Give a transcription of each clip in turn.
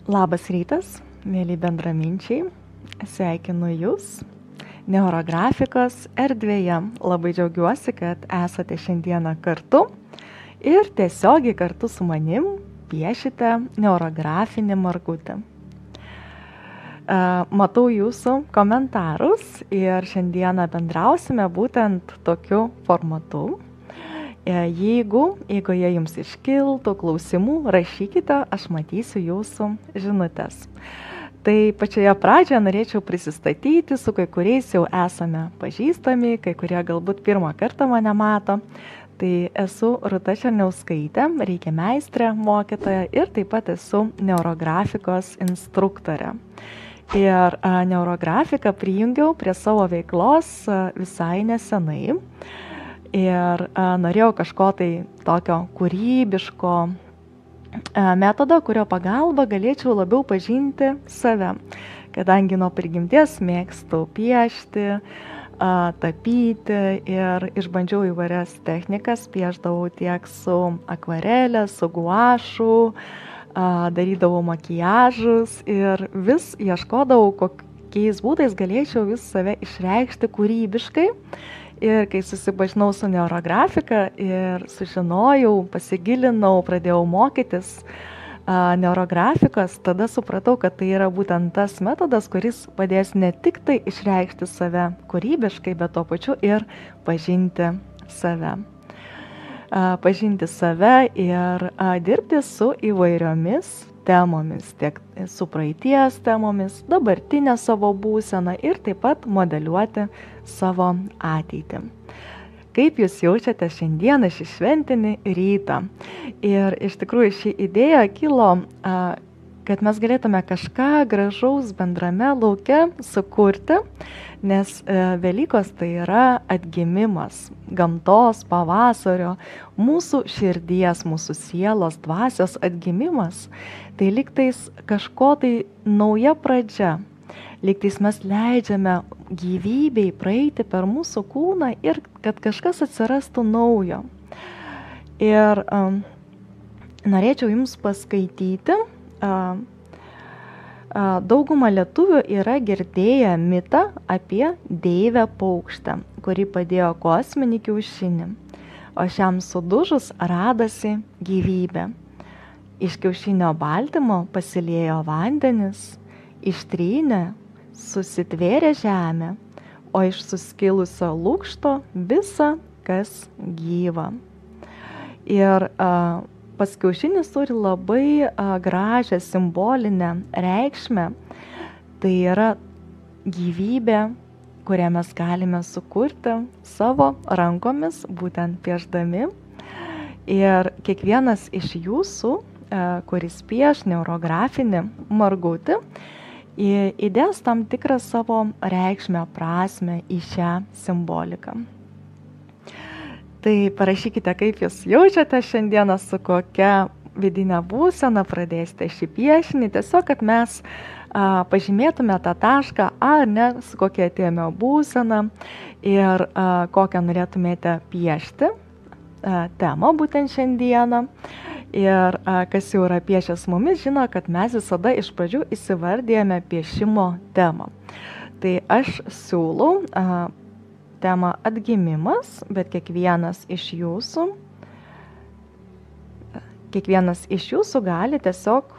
Labas rytas, mėly bendraminčiai, sveikinu Jūs Neurografikos erdvėje. Labai džiaugiuosi, kad esate šiandieną kartu ir tiesiogiai kartu su manim piešite neurografinį margutį. Matau Jūsų komentarus ir šiandieną bendrausime būtent tokiu formatu. Jeigu jie jums iškiltų klausimų, rašykite, aš matysiu Jūsų žinutės. Tai pačioje pradžioje norėčiau prisistatyti, su kai kuriais jau esame pažįstami, kai kurie galbūt pirmą kartą mane mato. Tai esu Rūta Černiauskaitė, reikia meistrė, mokytoja ir taip pat esu neurografikos instruktorė. Ir neurografiką prijungiau prie savo veiklos visai nesenai. Ir norėjau kažko tai tokio kūrybiško metodo, kurio pagalba galėčiau labiau pažinti save. Kadangi nuo prigimties mėgstu piešti, tapyti ir išbandžiau įvairias technikas, piešdavau tiek su akvarelė, su guašu, darydavau makiažus ir vis ieškodavau, kokiais būdais galėčiau vis save išreikšti kūrybiškai. Ir kai susipažinau su neurografika ir sužinojau, pasigilinau, pradėjau mokytis neurografikos, tada supratau, kad tai yra būtent tas metodas, kuris padės ne tik tai išreikšti save kūrybiškai, bet tuo pačiu ir pažinti save. Pažinti save ir dirbti su įvairiomis temomis, tiek su praeities temomis, dabartinę savo būseną ir taip pat modeliuoti savo ateitį. Kaip Jūs jaučiate šiandieną šį šventinį rytą? Ir iš tikrųjų ši idėja kilo, kad mes galėtume kažką gražaus bendrame lauke sukurti, nes Velykos tai yra atgimimas, gamtos, pavasario, mūsų širdies, mūsų sielos, dvasios atgimimas. Tai lygtais kažko tai nauja pradžia, lygtais mes leidžiame gyvybei praeiti per mūsų kūną ir kad kažkas atsirastų naujo. Ir norėčiau Jums paskaityti. Dauguma lietuvių yra girdėję mitą apie deivę paukštę, kuri padėjo kosminį kiaušinį, o šiam sudužus radosi gyvybė. Iš kiaušinio baltymo pasiliejo vandenis, ištrynė, susitvėrė žemė, o iš suskilusio lukšto visa, kas gyva. Ir pats kiaušinis turi labai gražią simbolinę reikšmę. Tai yra gyvybė, kurią mes galime sukurti savo rankomis, būtent piešdami. Ir kiekvienas iš Jūsų, kuris pieš neurografinį margutį, įdės tam tikrą savo reikšmę, prasmę į šią simboliką. Tai parašykite, kaip Jūs jaučiate šiandieną, su kokia vidinė būsena pradėsite šį piešinį, tiesiog, kad mes pažymėtume tą tašką, ar ne, su kokia atėjome būsena ir kokią norėtumėte piešti temą būtent šiandieną. Ir kas jau yra piešęs mumis, žino, kad mes visada iš pradžių įsivardėjame piešimo temą. Tai aš siūlau tema atgimimas, bet kiekvienas iš jūsų gali tiesiog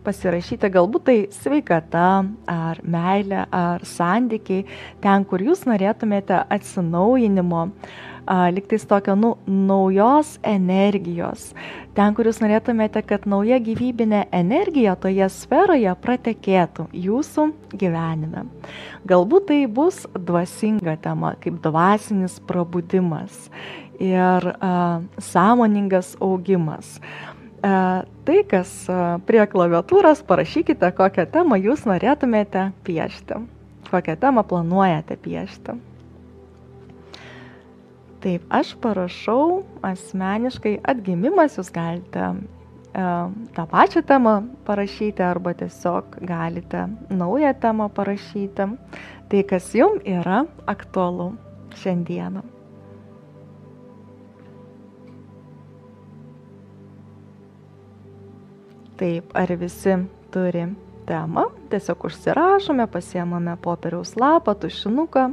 pasirašyti, galbūt tai sveikata, ar meilė, ar santykiai, ten, kur jūs norėtumėte atsinaujinimo, lygtais tokio naujos energijos, ten, kur jūs norėtumėte, kad nauja gyvybinė energija toje sferoje pratekėtų jūsų gyvenime. Galbūt tai bus dvasinga tema, kaip dvasinis prabudimas ir sąmoningas augimas. Tai, kas prie klaviatūros, parašykite, kokią temą jūs norėtumėte piešti, kokią temą planuojate piešti. Taip, aš parašau asmeniškai atgimimas, jūs galite tą pačią temą parašyti arba tiesiog galite naują temą parašyti. Tai, kas jums yra aktualu šiandieną. Taip, ar visi turi temą, tiesiog užsirašome, pasiemame popieriaus lapą, tušinuką.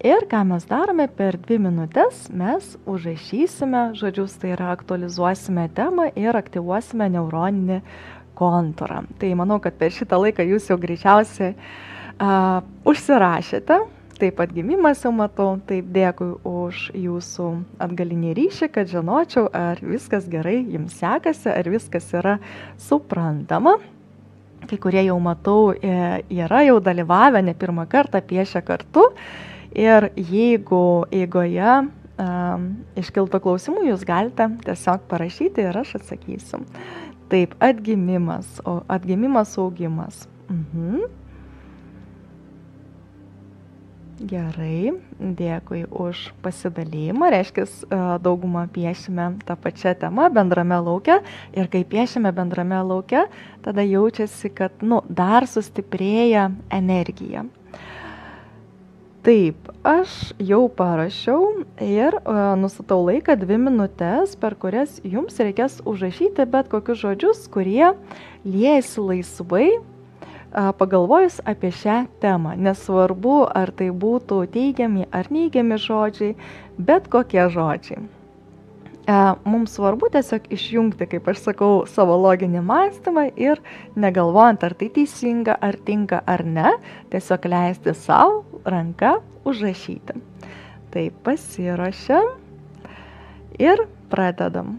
Ir ką mes darome, per 2 minutės mes užrašysime žodžius, tai yra aktualizuosime temą ir aktyvuosime neuroninį kontūrą. Tai manau, kad per šitą laiką jūs jau greičiausiai užsirašėte. Taip pat gimimas jau matau, taip dėkui už jūsų atgalinį ryšį, kad žinočiau, ar viskas gerai jums sekasi, ar viskas yra suprantama. Kai kurie jau matau, yra jau dalyvavę ne pirmą kartą, piešia kartu. Ir jeigu eigoje iškiltų klausimų, jūs galite tiesiog parašyti ir aš atsakysiu. Taip, atgimimas, augimas. Gerai, dėkui už pasidalymą. Reiškia, daugumą piešime tą pačią temą bendrame lauke. Ir kai piešime bendrame lauke, tada jaučiasi, kad dar sustiprėja energija. Taip, aš jau parašiau ir nustatau laiką 2 minutės, per kurias jums reikės užrašyti bet kokius žodžius, kurie liejasi laisvai, pagalvojus apie šią temą. Nesvarbu, ar tai būtų teigiami ar neigiami žodžiai, bet kokie žodžiai. Mums svarbu tiesiog išjungti, kaip aš sakau, savo loginį mąstymą ir negalvojant, ar tai teisinga, ar tinka, ar ne, tiesiog leisti savo ranką užrašyti. Tai pasiruošiam ir pradedam.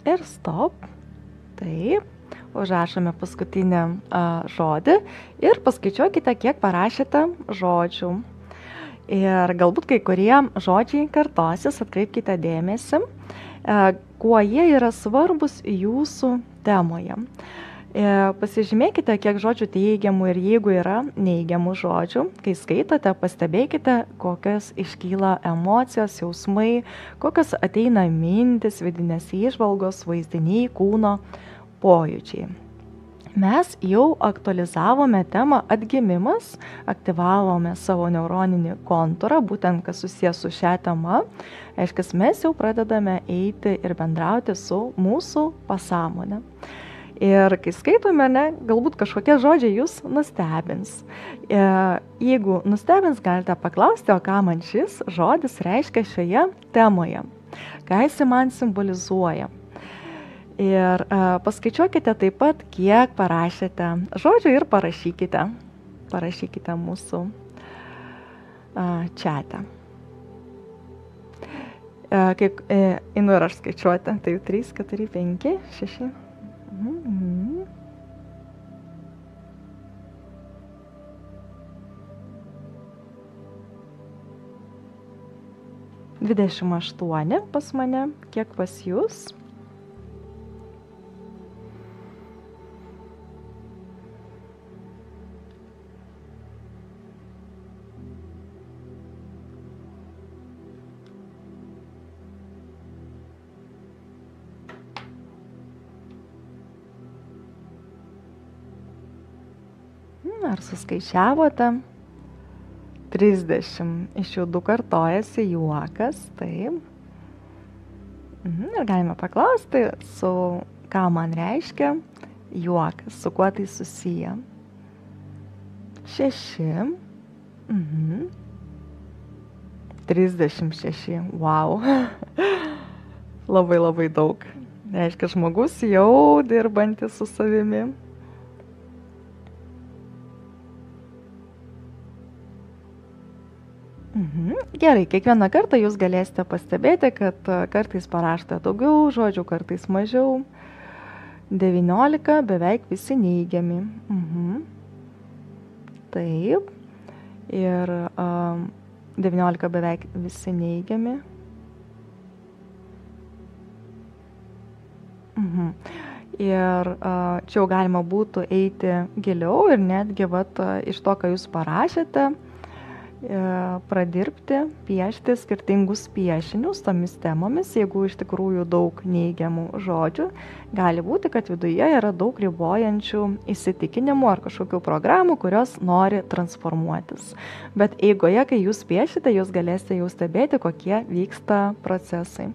Ir stop. Taip, užrašome paskutinį žodį ir paskaičiuokite, kiek parašėte žodžių. Ir galbūt kai kurie žodžiai kartosis, atkreipkite dėmesį, kuo jie yra svarbus jūsų temoje. Pasižymėkite, kiek žodžių teigiamų ir jeigu yra neigiamų žodžių, kai skaitote, pastebėkite, kokios iškyla emocijos, jausmai, kokios ateina mintis, vidinės įžvalgos, vaizdiniai, kūno pojūčiai. Mes jau aktualizavome temą atgimimas, aktyvavome savo neuroninį kontūrą, būtent kas susijęs su šią temą. Reiškia, mes jau pradedame eiti ir bendrauti su mūsų pasąmonė. Ir kai skaitome, galbūt kažkokie žodžiai jūs nustebins. Jeigu nustebins, galite paklausti, o ką man šis žodis reiškia šioje temoje, ką jis man simbolizuoja. Ir paskaičiuokite taip pat, kiek parašėte žodžių ir parašykite mūsų čate. Kaip einu ir aš skaičiuoti, tai 3, 4, 5, 6. 28 pas mane, kiek pas jūs? Ar suskaičiavote? 30 iš jų 2 kartojasi juokas, taip. Ir galime paklausti, su ką man reiškia juokas, su kuo tai susiję. 6. 36, wow. Labai daug. Reiškia žmogus jau dirbantis su savimi. Gerai, kiekvieną kartą jūs galėsite pastebėti, kad kartais parašote daugiau žodžių, kartais mažiau. 19 beveik visi neigiami. Taip. Ir 19 beveik visi neigiami. Ir čia jau galima būtų eiti giliau ir netgi iš to, ką jūs parašėte, pradirbti, piešti skirtingus piešinius tomis temomis. Jeigu iš tikrųjų daug neigiamų žodžių, gali būti, kad viduje yra daug ribojančių įsitikinimų ar kažkokių programų, kurios nori transformuotis. Bet eigoje, kai jūs piešite, jūs galėsite jau stebėti, kokie vyksta procesai.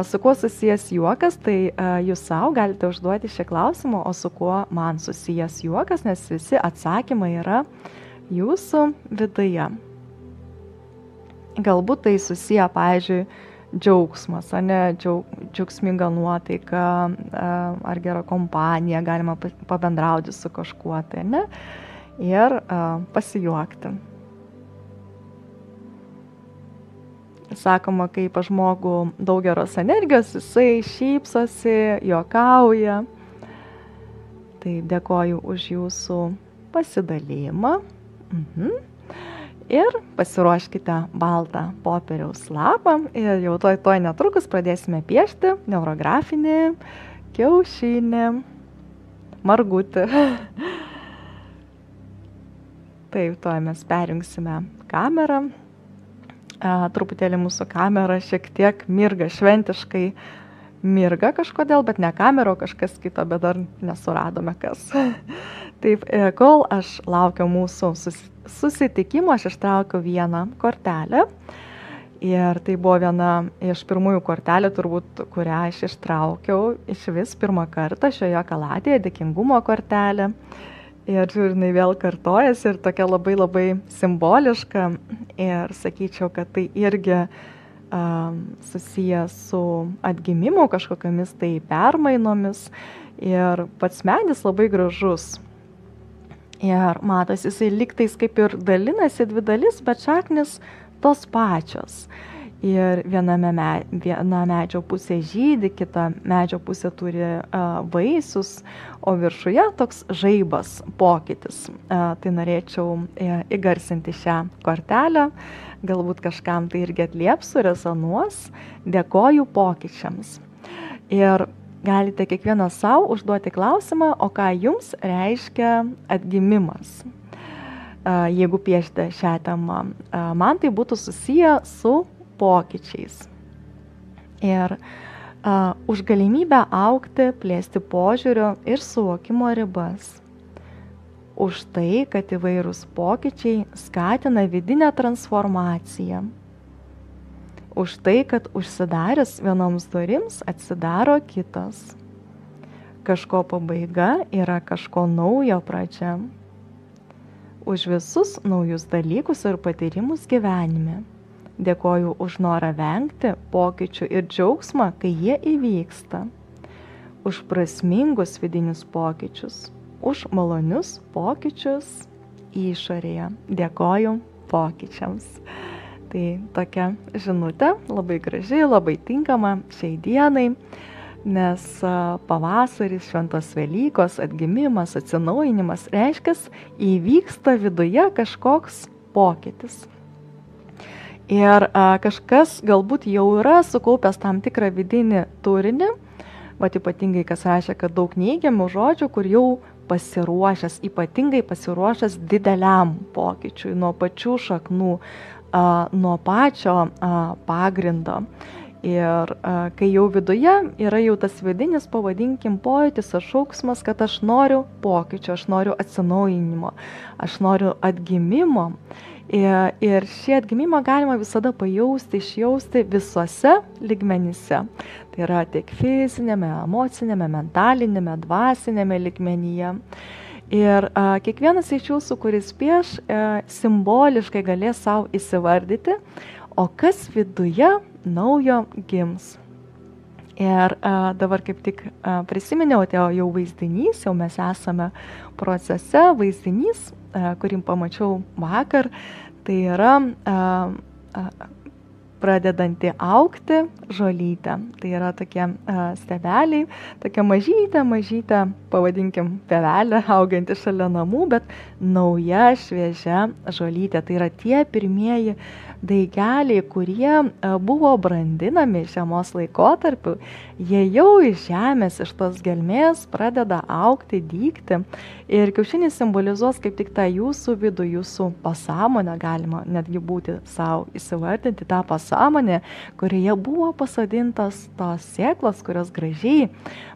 Su kuo susijęs juokas, tai jūs savo galite užduoti šį klausimą, o su kuo man susijęs juokas, nes visi atsakymai yra jūsų viduje. Galbūt tai susiję, pavyzdžiui, džiaugsmas, džiaugsminga nuotaika ar gera kompanija, galima pabendrauti su kažkuo, tai ne, ir pasijuokti. Sakoma, kai pas žmogų daug geros energijos, jisai šypsosi, juokauja. Tai dėkoju už jūsų pasidalymą. Ir pasiruoškite baltą popieriaus lapą ir jau toj netrukus pradėsime piešti neurografinį kiaušinį, margutį. Taip, toj mes perjungsime kamerą. Truputėlį mūsų kamera šiek tiek mirga, šventiškai mirga kažkodėl, bet ne kamera, o kažkas kito, bet dar nesuradome kas. Taip, kol aš laukiau mūsų susitikimo, aš ištraukiau vieną kortelę. Ir tai buvo viena iš pirmųjų kortelių, turbūt, kurią aš ištraukiau iš vis pirmą kartą šioje kaladėje, dėkingumo kortelė. Ir jinai vėl kartojasi ir tokia labai simboliška. Ir sakyčiau, kad tai irgi susijęs su atgimimu, kažkokiamis tai permainomis. Ir pats medis labai gražus. Ir matosi, jisai lygtais kaip ir dalinasi 2 dalis, bet šaknis tos pačios. Ir viena medžio pusė žydi, kita medžio pusė turi vaisius, o viršuje toks žaibas, pokytis. Tai norėčiau įgarsinti šią kortelę, galbūt kažkam tai irgi atlieps, rezonuos. Dėkoju pokyčiams. Ir galite kiekvienas savo užduoti klausimą, o ką jums reiškia atgimimas. Jeigu piešite šią temą, man tai būtų susiję su pokyčiais. Ir už galimybę augti, plėsti požiūrio ir suvokimo ribas. Už tai, kad įvairūs pokyčiai skatina vidinę transformaciją. Už tai, kad užsidarius vienoms durims atsidaro kitos. Kažko pabaiga yra kažko naujo pradžia. Už visus naujus dalykus ir patyrimus gyvenime. Dėkoju už norą vengti pokyčių ir džiaugsmą, kai jie įvyksta. už prasmingus vidinius pokyčius, už malonius pokyčius išorėje. Dėkoju pokyčiams. Tai tokia žinutė, labai graži, labai tinkama šiai dienai, nes pavasaris, šventos Velykos, atgimimas, atsinaujinimas reiškia, įvyksta viduje kažkoks pokytis. Ir kažkas galbūt jau yra sukaupęs tam tikrą vidinį turinį, vat ypatingai kas reiškia, kad daug neigiamų žodžių, kur jau pasiruošęs, ypatingai pasiruošęs dideliam pokyčiui, nuo pačių šaknų, nuo pačio pagrindo. Ir kai jau viduje yra jau tas vidinis, pavadinkim, pojūtis ar šauksmas, kad aš noriu pokyčio, aš noriu atsinaujinimo, aš noriu atgimimo. Ir šį atgimimą galima visada pajausti, išjausti visuose lygmenyse. Tai yra tiek fizinėme, emocinėme, mentalinėme, dvasinėme lygmenyje. Ir kiekvienas iš jūsų, kuris pieš, simboliškai galės savo įsivardyti, o kas viduje naujo gims. Ir dabar kaip tik prisiminiau, atėjo jau vaizdinys, jau mes esame procese, vaizdinys, kurį pamačiau vakar, tai yra pradedanti augti žolytė. Tai yra tokie stebeliai, tokia mažytė, pavadinkim, pevelė auganti šalia namų, bet nauja, šviežia žolytė. Tai yra tie pirmieji daigeliai, kurie buvo brandinami žiemos laikotarpiu, jie jau iš žemės, iš tos gelmės pradeda augti, dygti. Ir kiaušinis simbolizuos kaip tik tą jūsų vidų, jūsų pasąmonę, galima netgi būti savo įsivardinti tą pasąmonę, kurioje buvo pasodintos tos sėklos, kurios gražiai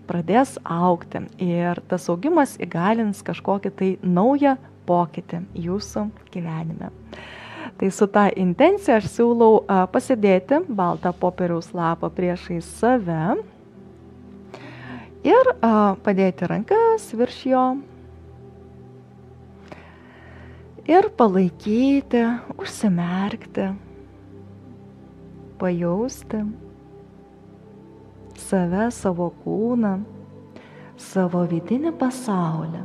pradės augti. Ir tas augimas įgalins kažkokį tai naują pokytį jūsų gyvenime. Tai su ta intencija aš siūlau pasidėti baltą popieriaus lapą priešais save ir padėti rankas virš jo ir palaikyti, užsimerkti, pajausti save, savo kūną, savo vidinį pasaulį.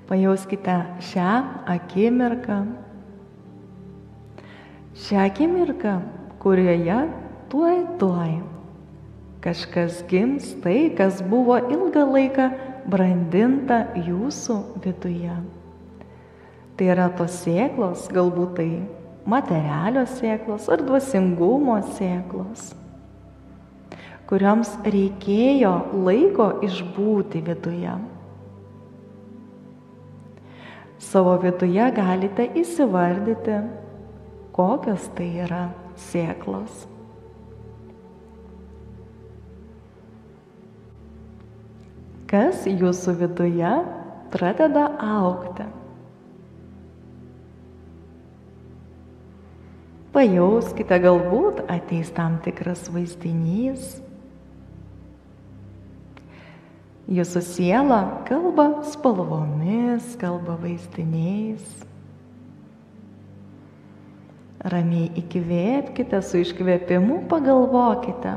Pajauskite šią akimirką, kurioje tuoj kažkas gims tai, kas buvo ilgą laiką brandinta jūsų viduje. Tai yra tos sėklos, galbūt tai materialios sėklos ar dvasingumo sėklos, kurioms reikėjo laiko išbūti viduje. Savo viduje galite įsivardyti, kokios tai yra sėklos. Kas jūsų viduje pradeda augti. Pajauskite, galbūt ateis tam tikras vaizdinys. Jūsų siela kalba spalvomis, kalba vaizdiniais. Ramiai įkvėpkite, su iškvėpimu pagalvokite,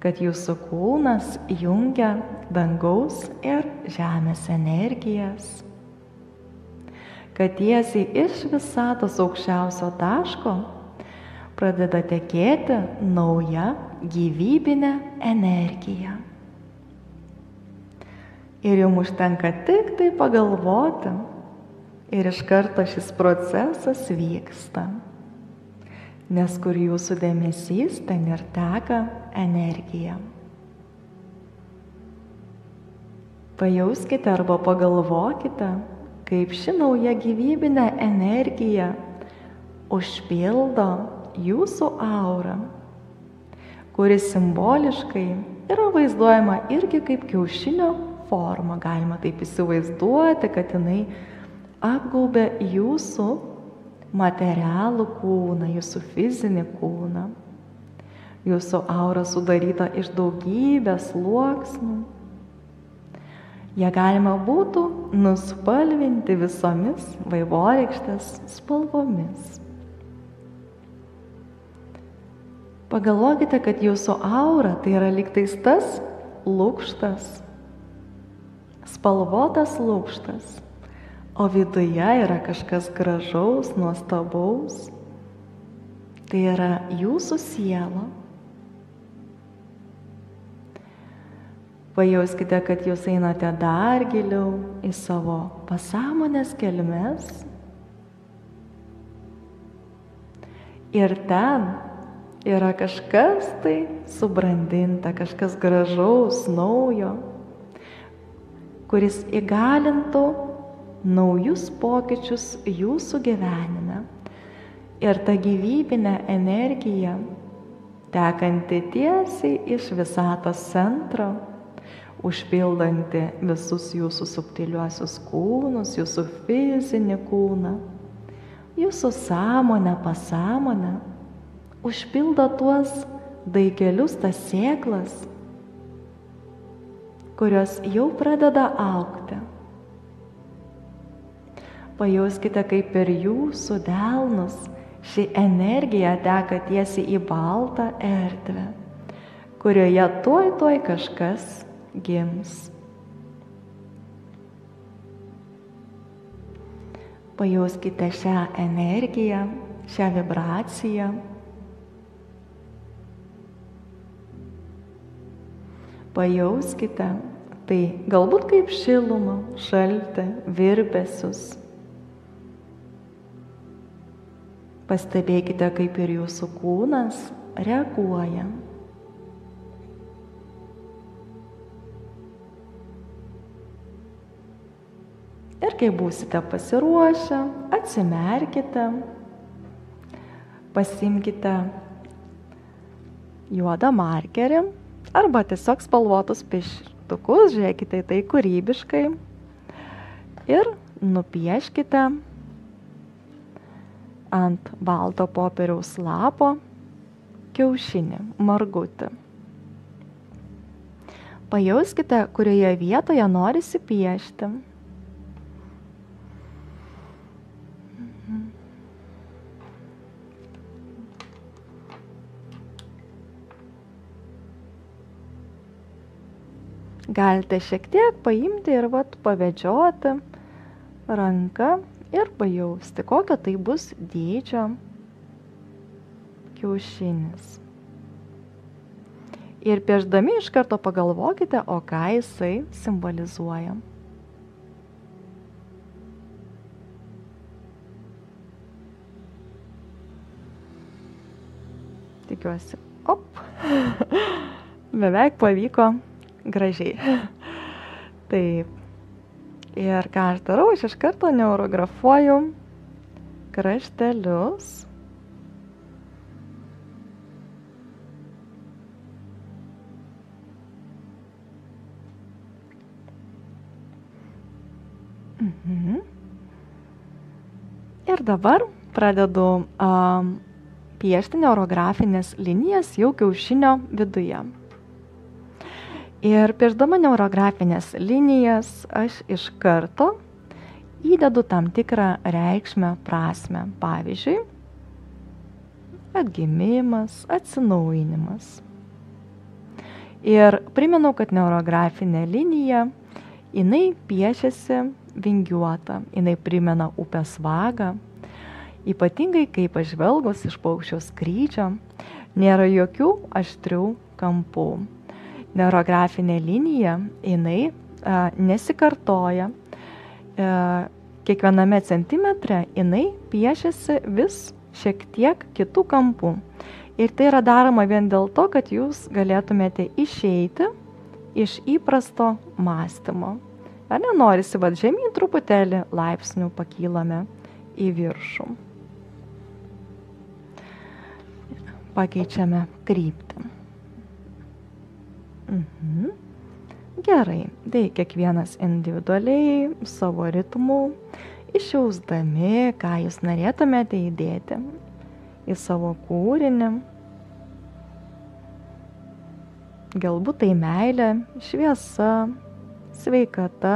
kad jūsų kūnas jungia dangaus ir žemės energijas, kad tiesiai iš visatos aukščiausio taško pradeda tekėti nauja gyvybinė energija. Ir jums užtenka tik tai pagalvoti ir iš karto šis procesas vyksta. Nes kur jūsų dėmesys, ten ir teka energija. Pajauskite arba pagalvokite, kaip ši nauja gyvybinė energija užpildo jūsų aurą, kuri simboliškai yra vaizduojama irgi kaip kiaušinio forma. Galima taip įsivaizduoti, kad jinai apgaubia jūsų materialų kūną, jūsų fizinį kūną. Jūsų aura sudaryta iš daugybės sluoksnių. Ją galima būtų nuspalvinti visomis vaivorykštės spalvomis. Pagalvokite, kad jūsų aura tai yra lygtais tas lukštas, spalvotas lukštas, o viduje yra kažkas gražaus, nuostabaus. Tai yra jūsų siela. Pajauskite, kad jūs einate dar giliau į savo pasąmonės gelmes. Ir ten yra kažkas tai subrandinta, kažkas gražaus, naujo, kuris įgalintų naujus pokyčius jūsų gyvenime. Ir ta gyvybinė energija, tekanti tiesiai iš visatos centro, užpildanti visus jūsų subtiliuosius kūnus, jūsų fizinį kūną, jūsų sąmonę, pasąmonę, užpildo tuos daigelius, tas sėklas, kurios jau pradeda augti. Pajauskite, kaip per jūsų delnus ši energija teka tiesiai į baltą erdvę, kurioje tuoj kažkas gims. Pajauskite šią energiją, šią vibraciją. Pajauskite tai galbūt kaip šilumą, šaltį, virpesius. Pastebėkite, kaip ir jūsų kūnas reaguoja. Ir kai būsite pasiruošę, atsimerkite, pasiimkite juodą markerį arba tiesiog spalvotus pieštukus, žiūrėkite į tai kūrybiškai ir nupieškite ant balto popieriaus lapo kiaušinį, margutį. Pajauskite, kurioje vietoje norisi piešti. Galite šiek tiek paimti ir pavedžioti ranką ir pajausti, kokio tai bus dydžio kiaušinis. Ir piešdami iš karto pagalvokite, o ką jisai simbolizuoja. Tikiuosi, beveik pavyko. Gražiai. Taip. Ir ką aš darau, aš iš karto neurografuoju kraštelius. Ir dabar pradedu piešti neurografinės linijas jau kiaušinio viduje. Ir piešdama neurografinės linijas aš iš karto įdedu tam tikrą reikšmę, prasmę. Pavyzdžiui, atgimimas, atsinaujinimas. Ir primenu, kad neurografinė linija, jinai piešiasi vingiuota, jinai primena upės vagą. Ypatingai, kai pažvelgus iš paukščio skrydžio, nėra jokių aštrių kampų. Neurografinė linija, jinai nesikartoja. Kiekviename centimetre jinai piešiasi vis šiek tiek kitų kampų. Ir tai yra daroma vien dėl to, kad jūs galėtumėte išeiti iš įprasto mąstymo. Ar nenorisi, žemyn truputėlį laipsnių pakylame į viršų. Pakeičiame kryptį. Gerai, tai kiekvienas individualiai, savo ritmu, išjausdami, ką jūs norėtumėte įdėti į savo kūrinį. Galbūt tai meilė, šviesa, sveikata.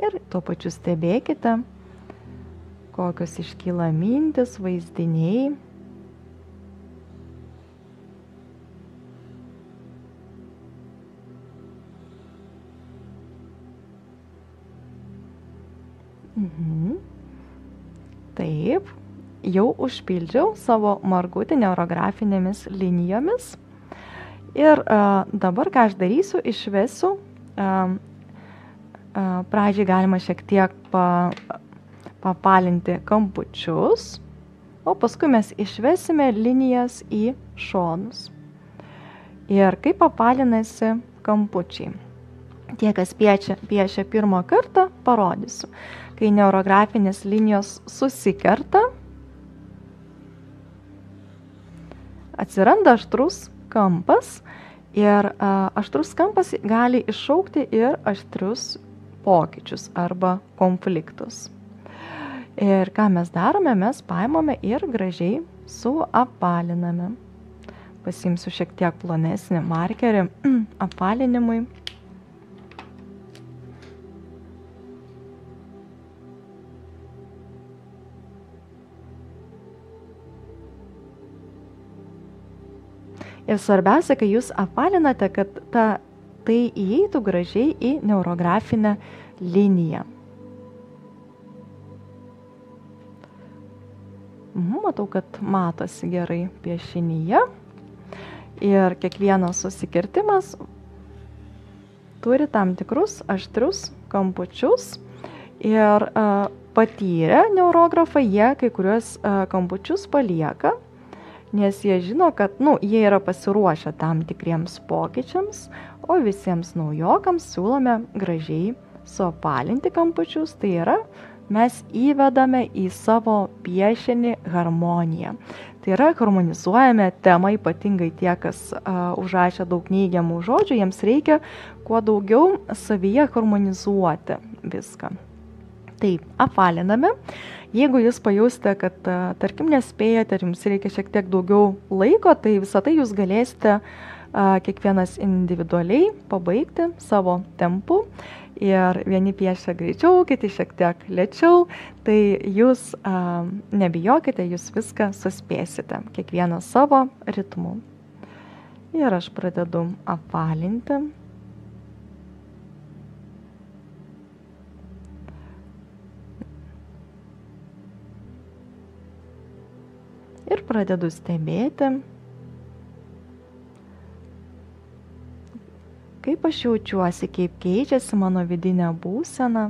Ir tuo pačiu stebėkite, kokios iškyla mintis, vaizdiniai. Taip, jau užpildžiau savo margutį neurografinėmis linijomis. Ir dabar, ką aš darysiu, išvesiu. Pradžiai galima šiek tiek papalinti kampučius, o paskui mes išvesime linijas į šonus. Ir kaip papalinasi kampučiai. Tie, kas piešia pirmą kartą, parodysiu. Kai neurografinės linijos susikerta, atsiranda aštrus kampas ir aštrus kampas gali iššaukti ir aštrius pokyčius arba konfliktus. Ir ką mes darome, mes paimame ir gražiai suapaliname. Pasiimsiu šiek tiek plonesnį markerį apalinimui. Ir svarbiausia, kai jūs apalinate, kad tai įeitų gražiai į neurografinę liniją. Matau, kad matosi gerai piešinyje. Ir kiekvienas susikirtimas turi tam tikrus aštrius kampučius. Ir patyrę neurografai, jie kai kuriuos kampučius palieka, nes jie žino, kad jie yra pasiruošę tam tikriems pokyčiams, o visiems naujokams siūlome gražiai suapalinti kampučius. Tai yra, mes įvedame į savo piešinį harmoniją. Tai yra, harmonizuojame temą, ypatingai tie, kas užrašė daug neigiamų žodžių, jiems reikia kuo daugiau savyje harmonizuoti viską. Taip, apaliname. Jeigu jūs pajusite, kad, tarkim, nespėjate ir jums reikia šiek tiek daugiau laiko, tai visą tai jūs galėsite kiekvienas individualiai pabaigti savo tempu. Ir vieni piešia greičiau, kiti šiek tiek lėčiau. Tai jūs nebijokite, jūs viską suspėsite, kiekvienas savo ritmu. Ir aš pradedu apalinti. Ir pradedu stebėti, kaip aš jaučiuosi, kaip keičiasi mano vidinė būsena.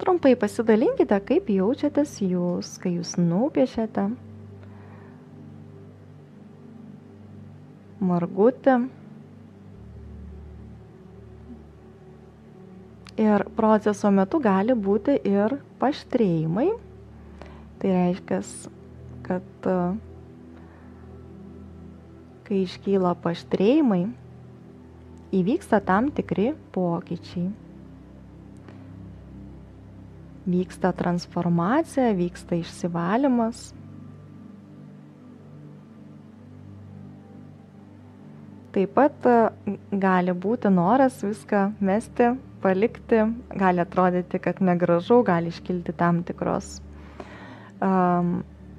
Trumpai pasidalinkite, kaip jaučiatės jūs, kai jūs nupiešiate margutį. Ir proceso metu gali būti ir paaštrėjimai. Tai reiškia, kad kai iškyla paaštrėjimai, įvyksta tam tikri pokyčiai. Vyksta transformacija, vyksta išsivalymas. Taip pat gali būti noras viską mesti, palikti, gali atrodyti, kad negražu, gali iškilti tam tikros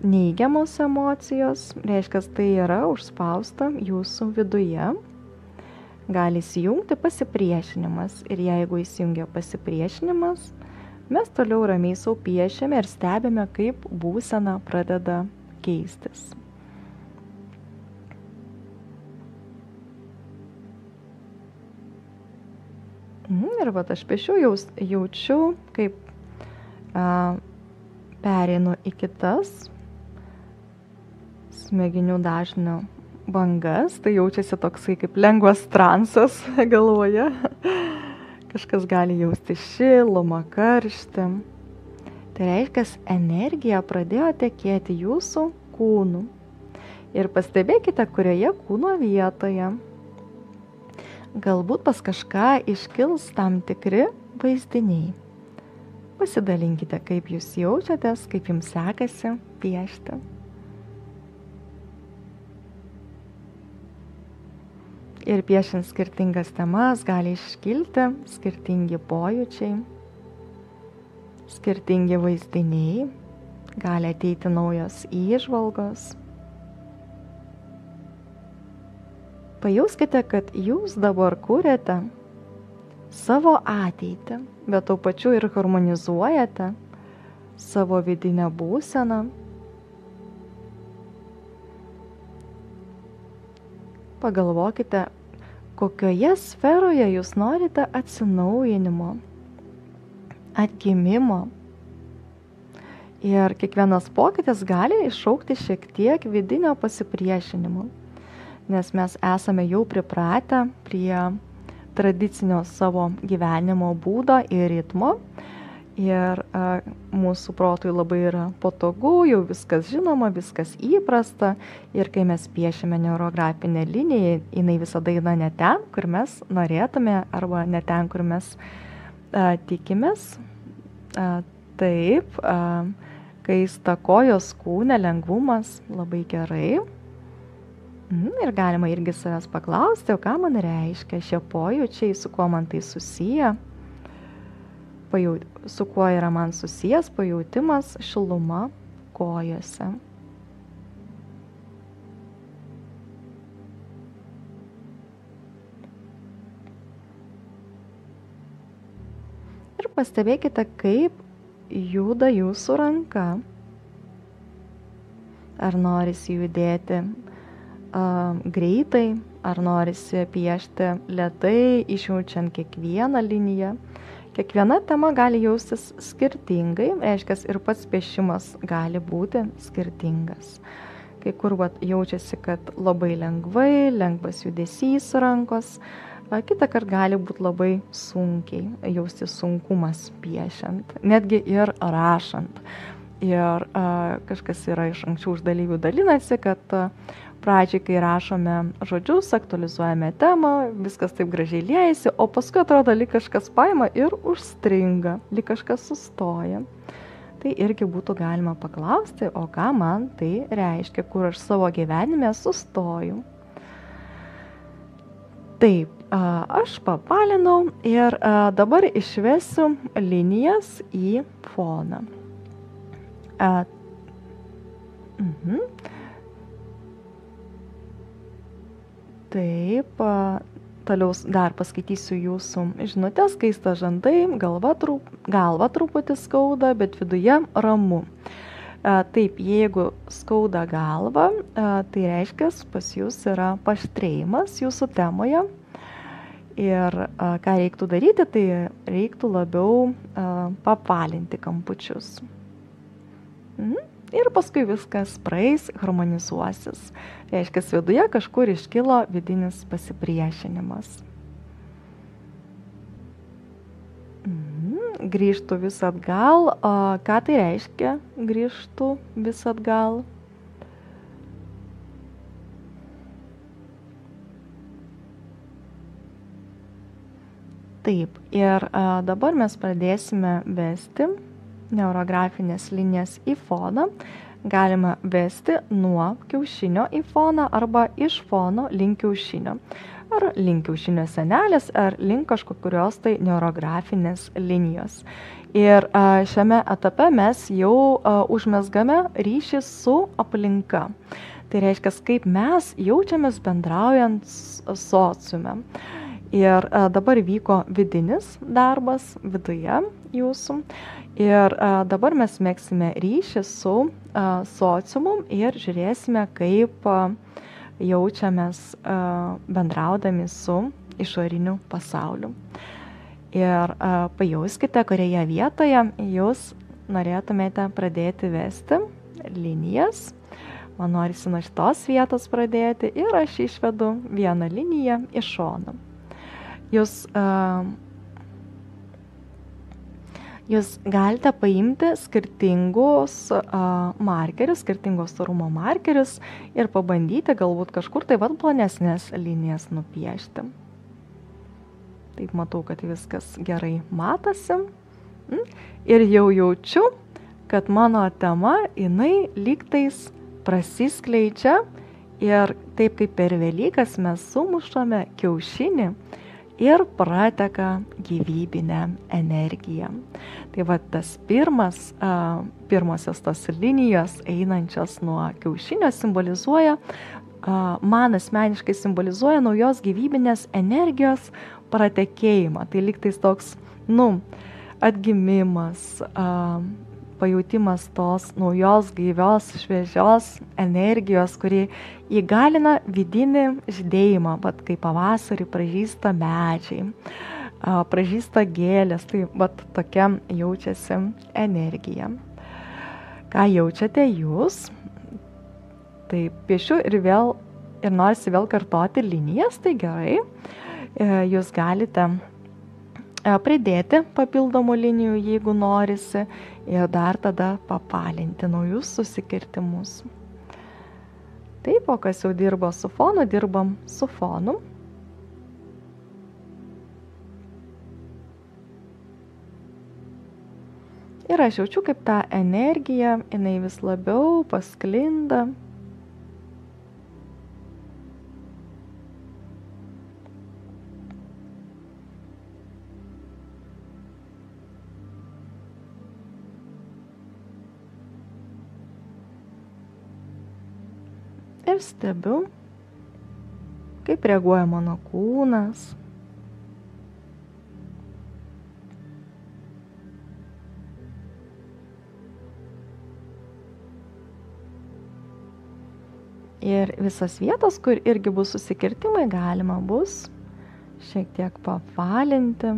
neigiamos emocijos, reiškia, tai yra užspausta jūsų viduje. Gali įsijungti pasipriešinimas ir jeigu įsijungia pasipriešinimas, mes toliau ramiai sau piešiame ir stebime, kaip būsena pradeda keistis. Ir aš piešiu, jaučiu, kaip pereinu į kitas smegenių dažnio bangas. Tai jaučiasi toksai kaip lengvas transas galvoje. Kažkas gali jausti šilumą, karštį. Tai reiškia, energija pradėjo tekėti jūsų kūnu. Ir pastebėkite, kurioje kūno vietoje. Galbūt pas kažką iškils tam tikri vaizdiniai. Pasidalinkite, kaip jūs jaučiatės, kaip jums sekasi piešti. Ir piešiant skirtingas temas gali iškilti skirtingi pojūčiai, skirtingi vaizdiniai, gali ateiti naujos įžvalgos. Pajauskite, kad jūs dabar kūrėte savo ateitį, bet tuo pačiu ir harmonizuojate savo vidinę būseną. Pagalvokite, kokioje sferoje jūs norite atsinaujinimo, atgimimo. Ir kiekvienas pokytis gali iššaukti šiek tiek vidinio pasipriešinimo, nes mes esame jau pripratę prie tradicinio savo gyvenimo būdo ir ritmo. Ir mūsų protui labai yra patogu, jau viskas žinoma, viskas įprasta. Ir kai mes piešime neurografinę liniją, jinai visada eina ne ten, kur mes norėtume, arba ne ten, kur mes tikimės. Taip, kai stakojos kūne lengvumas, labai gerai. Ir galima irgi savęs paklausti, o ką man reiškia šie pojūčiai, su kuo man tai susiję. Su kuo yra man susijęs pajautimas, šiluma kojose. Ir pastebėkite, kaip juda jūsų ranka. Ar norisi judėti greitai, ar norisi piešti lėtai, išjaučiant kiekvieną liniją. Kiekviena tema gali jaustis skirtingai, reiškia, ir pats piešimas gali būti skirtingas. Kai kur jaučiasi, kad labai lengvai, lengvas judesys rankos, kitą kartą gali būti labai sunkiai, jausti sunkumas piešiant, netgi ir rašant. Ir kažkas yra iš anksčiau už dalyvių dalinasi, kad pradžiai, kai rašome žodžius, aktualizuojame temą, viskas taip gražiai liejasi, o paskui atrodo, lyg kažkas paima ir užstringa, lyg kažkas sustoja. Tai irgi būtų galima paklausti, o ką man tai reiškia, kur aš savo gyvenime sustoju. Taip, aš papalinau ir dabar išvesiu linijas į foną. Taip, toliau dar paskaitysiu jūsų žinutės, kaista žandai, galva truputį skauda, bet viduje ramu. Taip, jeigu skauda galva, tai reiškia, pas jūs yra paaštrėjimas jūsų temoje. Ir ką reiktų daryti, tai reiktų labiau papalinti kampučius. Ir paskui viskas praeis, harmonizuosis. Reiškia, viduje kažkur iškilo vidinis pasipriešinimas. Grįžtų vis atgal. Ką tai reiškia, grįžtų vis atgal? Taip, ir dabar mes pradėsime vesti neurografinės linijas į foną. Galima vesti nuo kiaušinio į foną arba iš fono link kiaušinio. Ar link kiaušinio senelės, ar link kažkokios tai neurografinės linijos. Ir šiame etape mes jau užmezgame ryšį su aplinka. Tai reiškia, kaip mes jaučiamės bendraujant sociume. Ir dabar vyko vidinis darbas viduje jūsų. Ir dabar mes meksime ryšį su sociumu ir žiūrėsime, kaip jaučiamės bendraudami su išoriniu pasauliu. Ir pajauskite, kurioje vietoje jūs norėtumėte pradėti vesti linijas. Man norisi nuo šitos vietos pradėti ir aš išvedu vieną liniją iš šono. Jūs galite paimti skirtingus markerius, skirtingos storumo markerius ir pabandyti galbūt kažkur tai plonesnės linijas nupiešti. Taip, matau, kad viskas gerai matosi. Ir jau jaučiu, kad mano tema, jinai lygtais prasiskleidžia Ir taip kaip per Velykas mes sumušame kiaušinį ir prateka gyvybinė energija. Tai va tas pirmosios tos linijos einančios nuo kiaušinio simbolizuoja, man asmeniškai simbolizuoja naujos gyvybinės energijos pratekėjimą. Tai lygtais toks, atgimimas, pajūtimas tos naujos, gaivios, šviežios energijos, kuri įgalina vidinį žydėjimą, kaip pavasarį pražysta medžiai, pražysta gėlės, tai tokia jaučiasi energija. Ką jaučiate jūs? Tai piešiu ir norisi vėl kartoti linijas, tai gerai, jūs galite pridėti papildomų linijų, jeigu norisi, ir dar tada papalinti naujus susikirtimus. Taip, o kas jau dirbo su fonu, dirbam su fonu. Ir aš jaučiu, kaip ta energija, jinai vis labiau pasklinda. Ir stebiu, kaip reaguoja mano kūnas. Ir visas vietos, kur irgi bus susikirtimai, galima bus šiek tiek papalinti.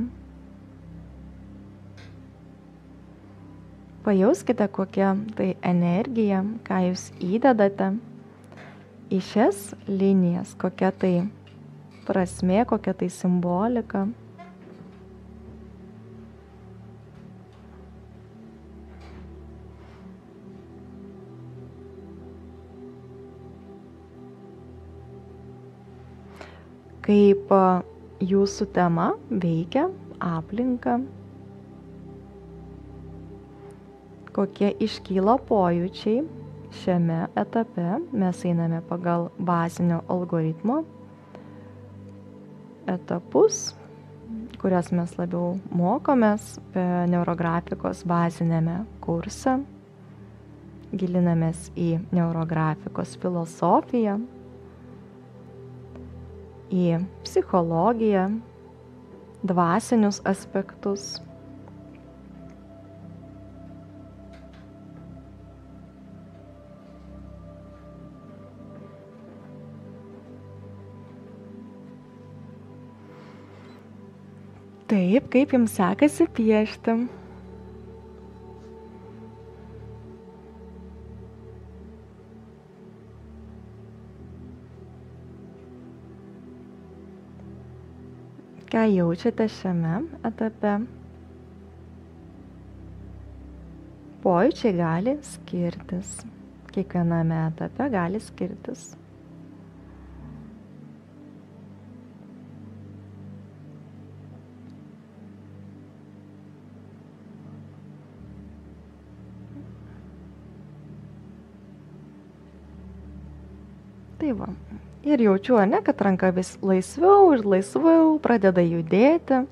Pajauskite, kokia tai energija, ką jūs įdedate į šias linijas, kokia tai prasmė, kokia tai simbolika. Kaip jūsų tema veikia aplinką, kokie iškyla pojūčiai. Šiame etape mes einame pagal bazinio algoritmo etapus, kurias mes labiau mokomės neurografikos bazinėme kurse. Gilinamės į neurografikos filosofiją, į psichologiją, dvasinius aspektus. Taip, kaip jums sekasi piešti? Ką jaučiate šiame etape? Pojūčiai gali skirtis. Kiekviename etape gali skirtis. Tai va. Ir jaučiu, kad ranka vis laisviau ir laisviau pradeda judėti,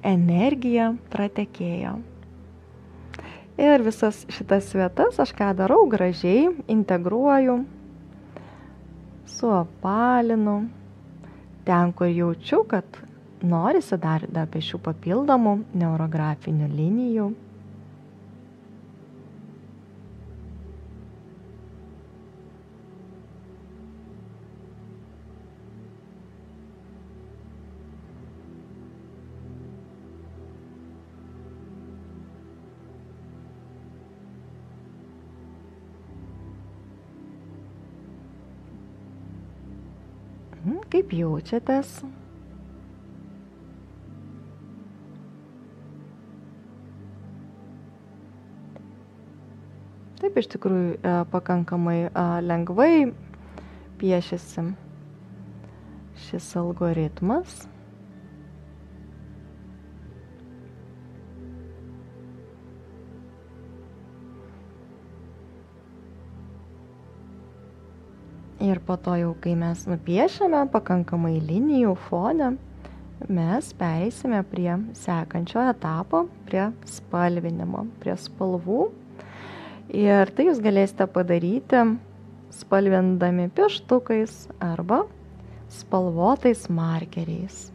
energija pratekėjo. Ir visas šitas vietas aš ką darau, gražiai integruoju, suapalinu, ten, kur jaučiu, kad norisi dar apie šių papildomų neurografinių linijų. Kaip jaučiatės? Taip, iš tikrųjų, pakankamai lengvai piešiasi šis algoritmas. Ir po to jau, kai mes nupiešiame pakankamai linijų fone, mes pereisime prie sekančio etapo, prie spalvinimo, prie spalvų. Ir tai jūs galėsite padaryti spalvindami pieštukais arba spalvotais markeriais.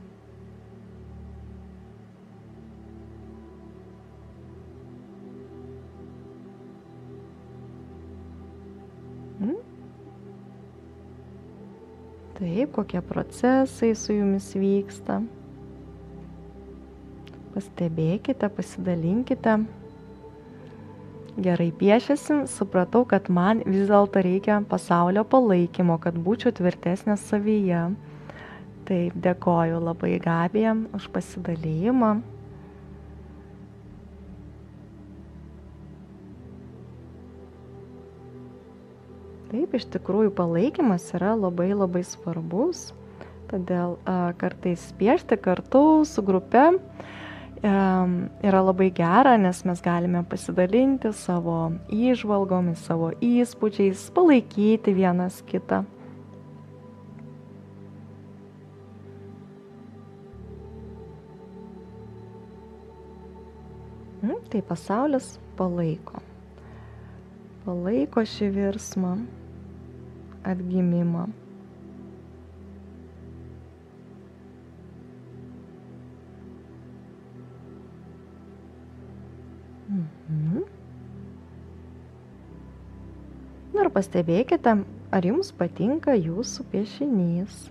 Taip, kokie procesai su jumis vyksta. Pastebėkite, pasidalinkite. Gerai piešiasi, supratau, kad man vis dėlto reikia pasaulio palaikymo, kad būčiau tvirtesnė savyje. Taip, dėkoju labai Gabija už pasidalijimą. Taip, iš tikrųjų palaikymas yra labai svarbus, todėl kartais piešti kartu su grupe yra labai gera, nes mes galime pasidalinti savo įžvalgomis, savo įspūdžiais, palaikyti vienas kitą. Tai pasaulis palaiko šį virsmą, atgimimą. Ir pastebėkite, ar jums patinka jūsų piešinys.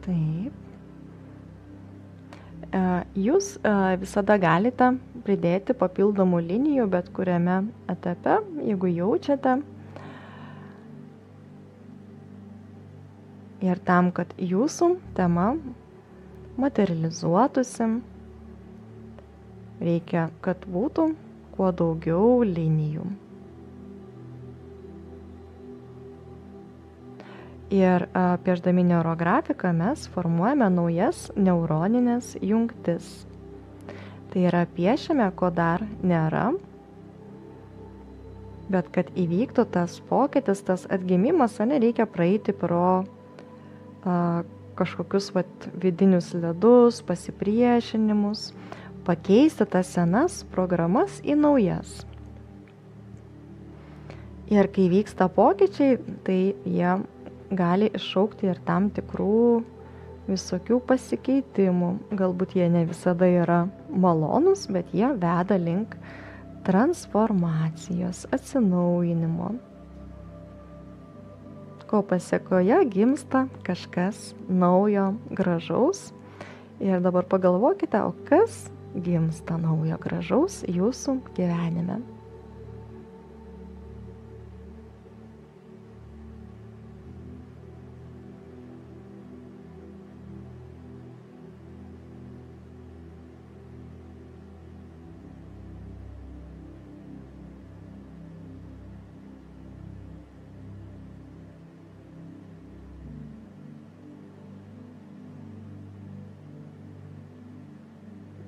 Taip. Jūs visada galite pridėti papildomų linijų bet kuriame etape, jeigu jaučiate. Ir tam, kad jūsų tema materializuotųsi, reikia, kad būtų kuo daugiau linijų. Ir piešdami neurografiką mes formuojame naujas neuroninės jungtis. Tai yra piešiame, ko dar nėra, bet kad įvyktų tas pokytis, tas atgimimas, reikia praeiti pro kažkokius vidinius ledus, pasipriešinimus, pakeisti tas senas programas į naujas. Ir kai vyksta pokyčiai, tai jie gali iššaukti ir tam tikrų visokių pasikeitimų. Galbūt jie ne visada yra malonūs, bet jie veda link transformacijos, atsinaujinimo, ko pasėkoje gimsta kažkas naujo, gražaus. Ir dabar pagalvokite, o kas gimsta naujo, gražaus jūsų gyvenime.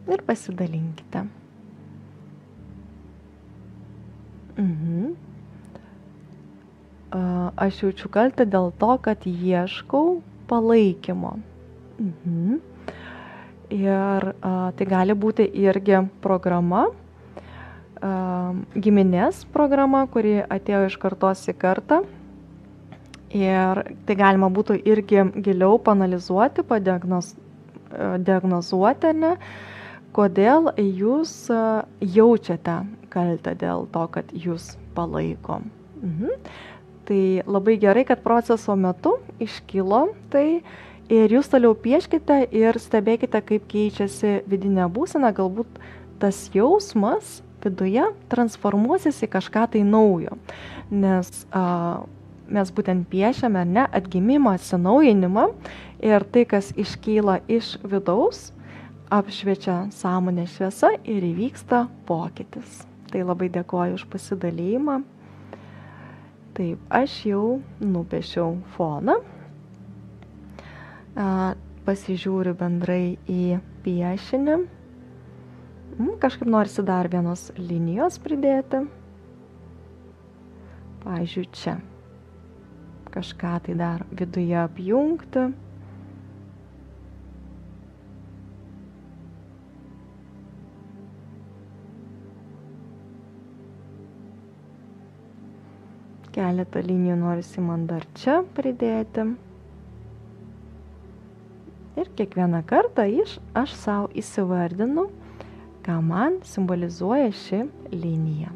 Ir pasidalinkite. Aš jaučiu kaltę dėl to, kad ieškau palaikymo. Ir tai gali būti irgi programa, giminės programa, kuri atėjo iš kartos į kartą. Ir tai galima būtų irgi giliau paanalizuoti, diagnozuoti, kodėl jūs jaučiate kaltę dėl to, kad jūs palaiko. Tai labai gerai, kad proceso metu iškilo tai ir jūs toliau pieškite ir stebėkite, kaip keičiasi vidinė būsena, galbūt tas jausmas viduje transformuosis į kažką tai naujo. Nes mes būtent piešiame, ar ne, atgimimą, atsinaujinimą ir tai, kas iškyla iš vidaus, apšviečia sąmonės šviesa ir įvyksta pokytis. Tai labai dėkoju už pasidalymą. Taip, aš jau nupiešiau foną. Pasižiūriu bendrai į piešinį. Kažkaip norisi dar vienos linijos pridėti. Pavyzdžiui, čia. Kažką tai dar viduje apjungti. Keletą linijų norisi man dar čia pridėti. Ir kiekvieną kartą aš savo įsivardinu, ką man simbolizuoja ši linija.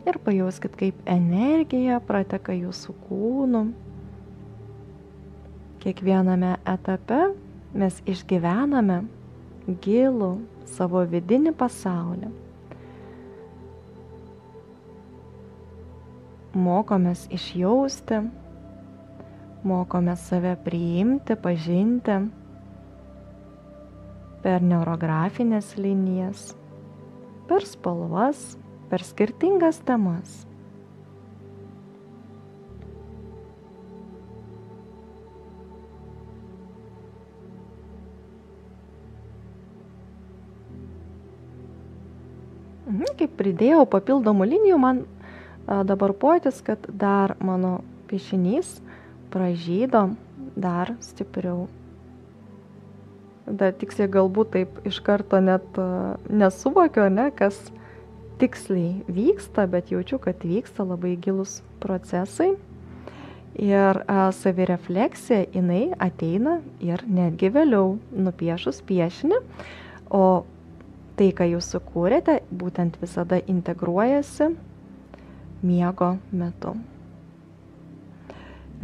Ir pajauskit, kaip energija prateka jūsų kūnu. Kiekviename etape mes išgyvename gilų savo vidinį pasaulį. Mokomės išjausti, mokomės save priimti, pažinti per neurografinės linijas, per spalvas, per skirtingas temas. Kaip pridėjau papildomų linijų, man dabar pojūtis, kad dar mano piešinys pražydo dar stipriau. Dar tiksliai galbūt taip iš karto net nesuvokiu, kas tiksliai vyksta, bet jaučiu, kad vyksta labai gilus procesai. Ir savirefleksija, jinai ateina ir netgi vėliau nupiešus piešinį, o tai, ką jūs sukūrėte, būtent visada integruojasi miego metu.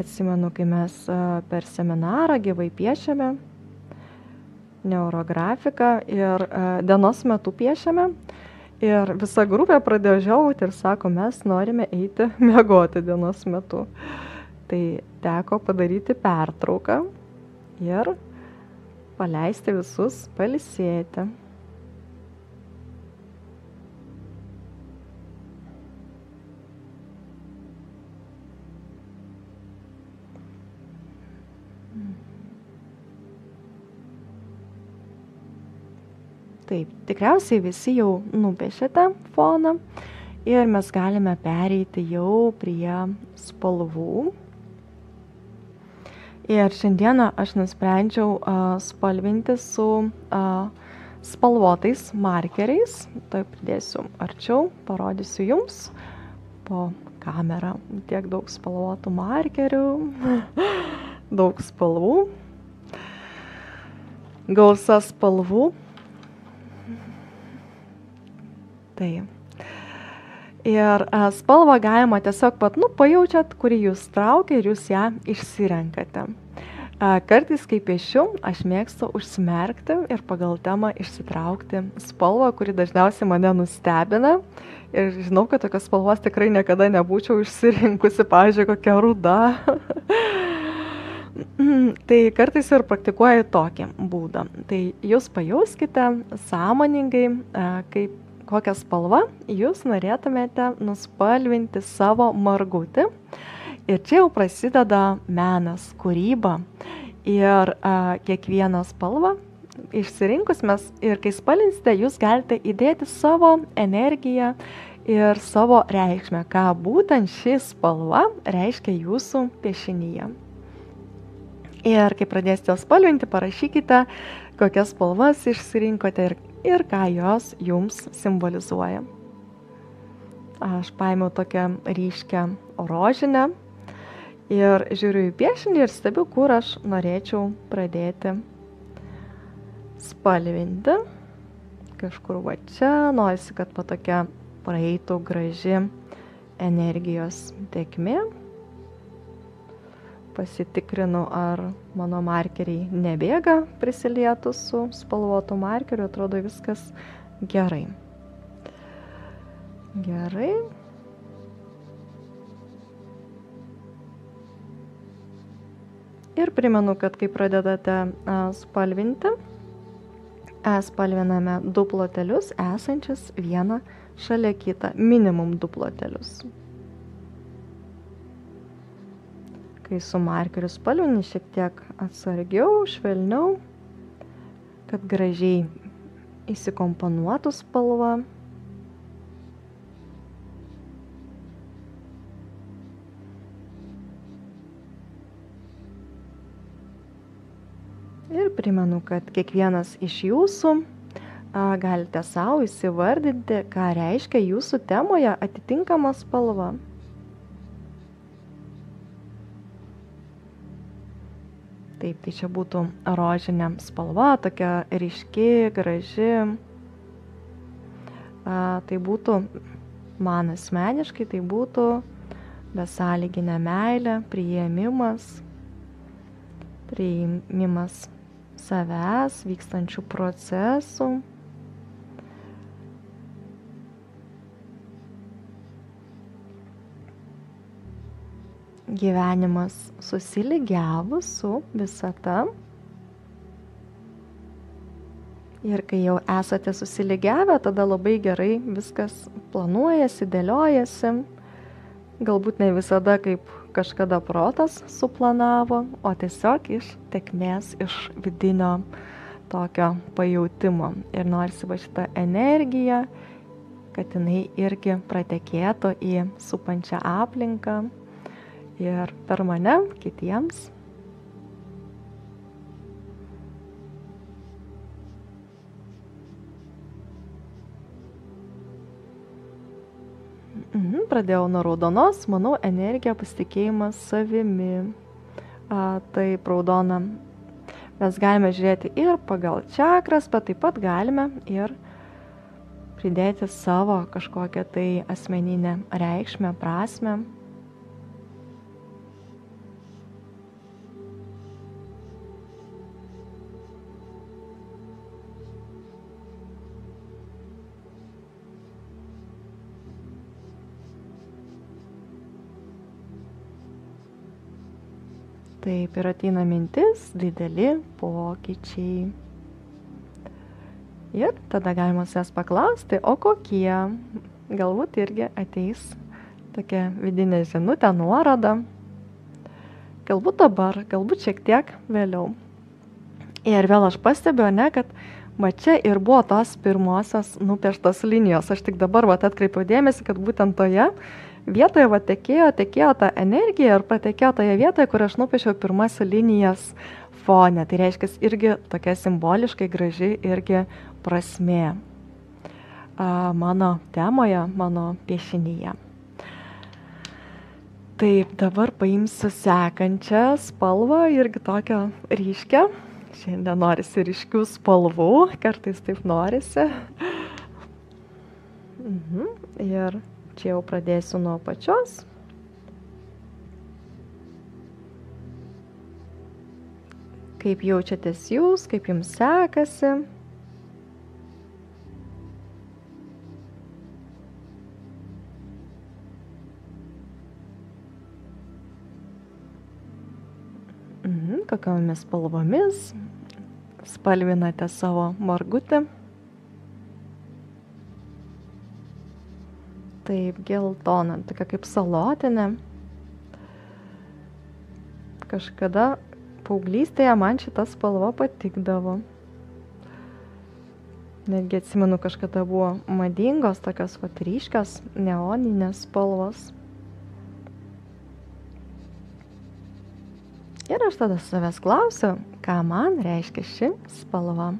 Atsimenu, kai mes per seminarą gyvai piešėme neurografiką ir dienos metu piešėme. Ir visa grupė pradėjo žiauti ir sako, mes norime eiti miegoti dienos metu. Tai teko padaryti pertrauką ir paleisti visus pailsėti. Taip, tikriausiai visi jau nupiešėte foną ir mes galime pereiti jau prie spalvų. Ir šiandieną aš nusprendžiau spalvinti su spalvotais markeriais. Tai pridėsiu arčiau, parodysiu jums po kamerą. Tiek daug spalvotų markerių, daug spalvų, gausa spalvų. Tai. Ir spalvą galima tiesiog pajaučiat, kurį jūs traukia ir jūs ją išsirenkate. Kartais, kai piešiu, aš mėgstu užsimerkti ir pagal temą išsitraukti spalvą, kuri dažniausiai mane nustebina. Ir žinau, kad tokios spalvos tikrai niekada nebūčiau išsirinkusi, pavyzdžiui, kokia ruda. Tai kartais ir praktikuoju tokį būdą. Tai jūs pajauskite sąmoningai, kokią spalvą jūs norėtumėte nuspalvinti savo margutį. Ir čia jau prasideda menas, kūryba. Ir kiekvieną spalvą išsirinkus mes ir kai spalvinsite, jūs galite įdėti savo energiją ir savo reikšmę, ką būtent ši spalva reiškia jūsų piešinyje. Ir kai pradėsite spalvinti, parašykite, kokias spalvas išsirinkote ir ką jos jums simbolizuoja. Aš paėmiau tokią ryškę rožinę ir žiūriu į piešinį ir stebiu, kur aš norėčiau pradėti spalvinti, kažkur va čia, norisi, kad va tokia praeitų graži energijos tėkmė. Pasitikrinu, ar mano markeriai nebėga prisilietus su spalvotu markeriu, atrodo viskas gerai. Gerai. Ir primenu, kad kai pradedate spalvinti, spalviname 2 plotelius esančius vieną šalia kitą, minimum 2 plotelius. Kai su markeriu spalvini, šiek tiek atsargiau, švelniau, kad gražiai įsikomponuotų spalva. Ir primenu, kad kiekvienas iš jūsų galite savo įsivardinti, ką reiškia jūsų temoje atitinkama spalva. Taip, tai čia būtų rožinė spalva, tokia ryški, graži. Tai būtų, man asmeniškai, tai būtų besąlyginė meilė, priėmimas savęs, vykstančių procesų. Gyvenimas susilygiavus su visata. Ir kai jau esate susilygiavę, tada labai gerai viskas planuojasi, dėliojasi. Galbūt ne visada kaip kažkada protas suplanavo, o tiesiog iš tėkmės, iš vidinio tokio pajautimo. Ir norisi va šitą energiją, kad jinai irgi pratekėtų į supančią aplinką ir per mane kitiems. Pradėjau nuo raudonos, manau, energija, pasitikėjimas savimi. Taip, raudona. Mes galime žiūrėti ir pagal čakras, bet taip pat galime ir pridėti savo kažkokią tai asmeninę reikšmę, prasmę. Taip, ir ateina mintis, dideli pokyčiai. Ir tada galima savęs paklausti, o kokie? Galbūt irgi ateis tokia vidinė žinutė, nuoroda. Galbūt dabar, galbūt šiek tiek vėliau. Ir vėl aš pastebiu, kad va čia ir buvo tos pirmosios nupieštos linijos. Aš tik dabar atkreipiau dėmesį, kad būtent toje vietoje tekėjo ta energija ir patekėjo toje vietoje, kur aš nupiešiau pirmas linijas fone. Tai reiškia irgi tokia simboliškai graži irgi prasmė mano temoje, mano piešinyje. Taip, dabar paimsiu sekančią spalvą, irgi tokią ryškę. Šiandien norisi ryškių spalvų, kartais taip norisi. Ir čia jau pradėsiu nuo pačios. Kaip jaučiatės jūs, kaip jums sekasi. Kokiomis spalvomis spalvinate savo margutį. Taip, geltona, tokia kaip salotinė. Kažkada paauglystėje man šita spalva patikdavo. Netgi atsimenu, kažkada buvo madingos tokios ryškios neoninės spalvos. Ir aš tada savęs klausiu, ką man reiškia ši spalva.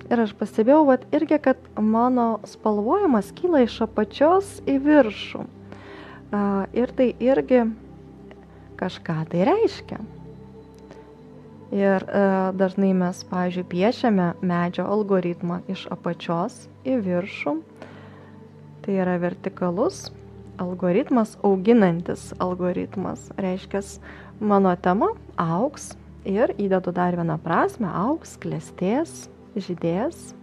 Ir aš pastebėjau, vat, irgi, kad mano spalvojimas kyla iš apačios į viršų. Ir tai irgi kažką tai reiškia. Ir dažnai mes, pavyzdžiui, piešiame medžio algoritmą iš apačios į viršų. Tai yra vertikalus algoritmas, auginantis algoritmas. Reiškia, mano tema augs ir įdedu dar vieną prasmę, augs, klestės, žydės.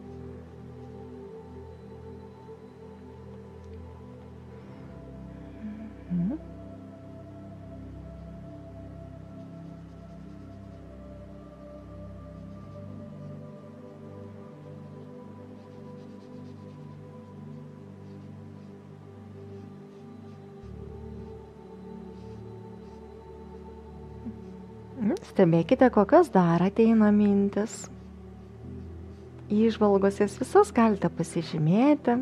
Stebėkite, kokios dar ateina mintis. Įžvalgos, jas visas galite pasižymėti,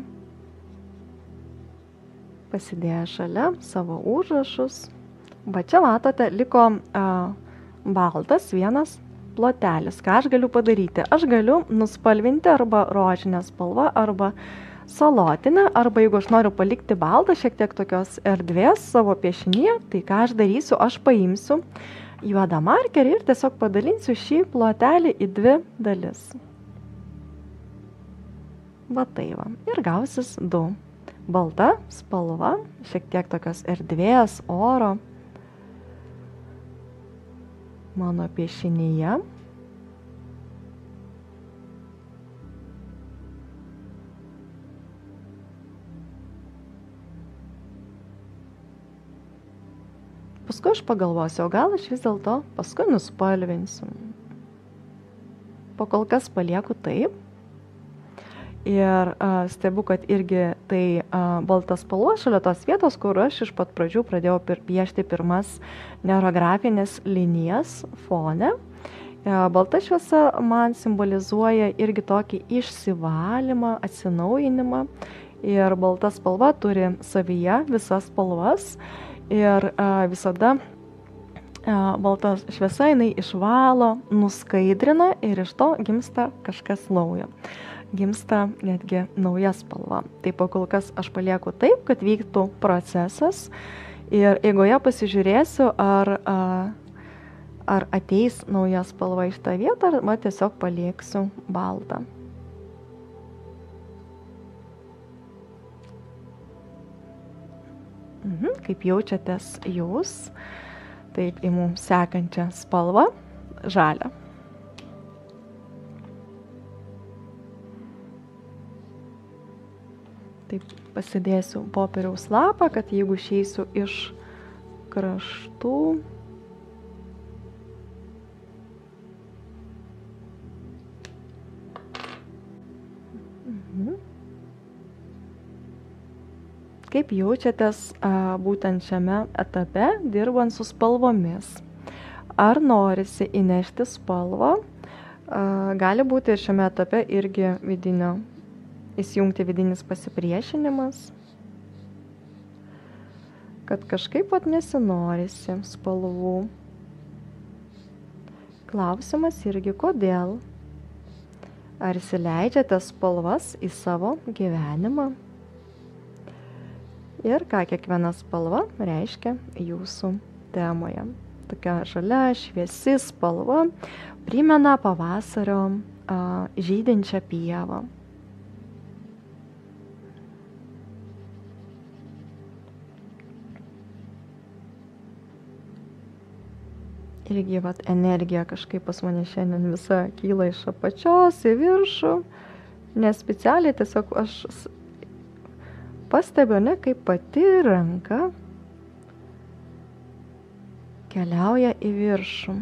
pasidėję šalia savo užrašus. Va čia matote, liko baltas vienas plotelis. Ką aš galiu padaryti? Aš galiu nuspalvinti arba rožinę spalvą, arba salotinę, arba jeigu aš noriu palikti baltą, šiek tiek tokios erdvės savo piešinyje, tai ką aš darysiu? Aš paimsiu juodą markerį ir tiesiog padalinsiu šį plotelį į dvi dalis. Va tai va. Ir gausis du. Balta spalva, šiek tiek tokios erdvės, oro mano piešinyje. Paskui aš pagalvosiu, o gal aš vis dėlto paskui nuspalvinsiu. Po kol kas palieku taip. Ir stebiu, kad irgi tai balta spalva šalia tos vietos, kur aš iš pat pradžių pradėjau piešti pirmas neurografinės linijas fone. Balta šviesa man simbolizuoja irgi tokį išsivalymą, atsinaujinimą. Ir balta spalva turi savyje visas spalvas. Ir visada balta šviesa jinai išvalo, nuskaidrina ir iš to gimsta kažkas naujo. Gimsta netgi nauja spalva. Tai po kol kas aš palieku taip, kad vyktų procesas. Ir eigoje pasižiūrėsiu, ar ateis nauja spalva iš tą vietą, arba tiesiog palieksiu baltą. Kaip jaučiatės jūs? Taip, imu sekančią spalvą, žalią. Taip, pasidėsiu popieriaus lapą, kad jeigu išeisiu iš kraštų. Kaip jaučiatės būtent šiame etape dirbant su spalvomis? Ar norisi įnešti spalvą? Gali būti ir šiame etape irgi įsijungti vidinis pasipriešinimas, kad kažkaip nesinorisi spalvų. Klausimas irgi kodėl? Ar įsileidžiate spalvas į savo gyvenimą? Ir ką kiekviena spalva reiškia jūsų temoje. Tokia žalia, šviesi spalva primena pavasario žydinčią pievą. Irgi energija kažkaip pas mane šiandien visa kyla iš apačios į viršų, nes specialiai tiesiog aš pastebiu, kaip pati ranka keliauja į viršų.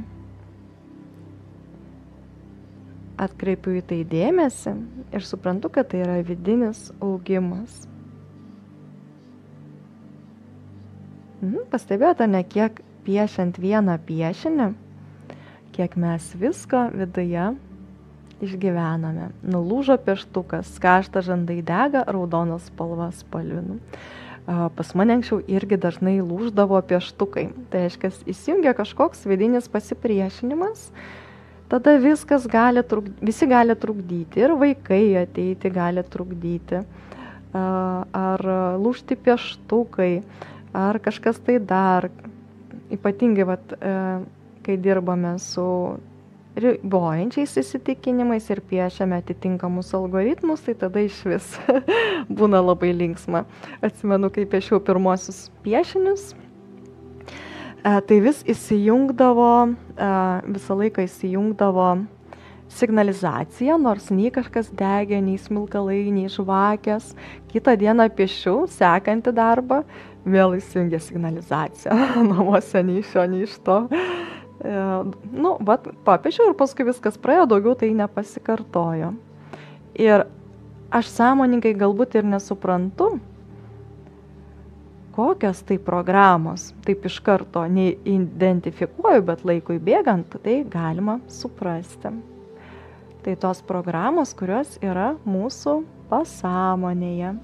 Atkreipiu į tai dėmesį ir suprantu, kad tai yra vidinis augimas. Pastebėjote, kiek piešiant vieną piešinį, kiek mes visko viduje išgyvename. Nulūžo pieštukas, karšta žandai dega, raudonos spalva spalvinu. Pas mane anksčiau irgi dažnai lūždavo pieštukai. Tai reiškia, įsijungia kažkoks vidinis pasipriešinimas, tada visi gali trukdyti ir vaikai ateiti gali trukdyti, ar lūžti pieštukai, ar kažkas tai dar. Ypatingai, kai dirbame su ribojančiais įsitikinimais ir piešiame atitinkamus algoritmus, tai tada iš vis būna labai linksma. Atsimenu, kai piešiau pirmosius piešinius, tai visą laiką įsijungdavo signalizacija, nors nei kažkas degė, nei smilkalai, nei žvakės. Kitą dieną piešiau, sekantį darbą, vėl įsijungė signalizacija. Namuose nei iš šio, nei iš to. Papiešiau ir paskui viskas praėjo, daugiau tai nepasikartojo. Ir aš sąmoningai galbūt ir nesuprantu, kokios tai programos, taip iš karto neidentifikuoju, bet laikui bėgant tai galima suprasti. Tai tos programos, kurios yra mūsų pasąmonėje.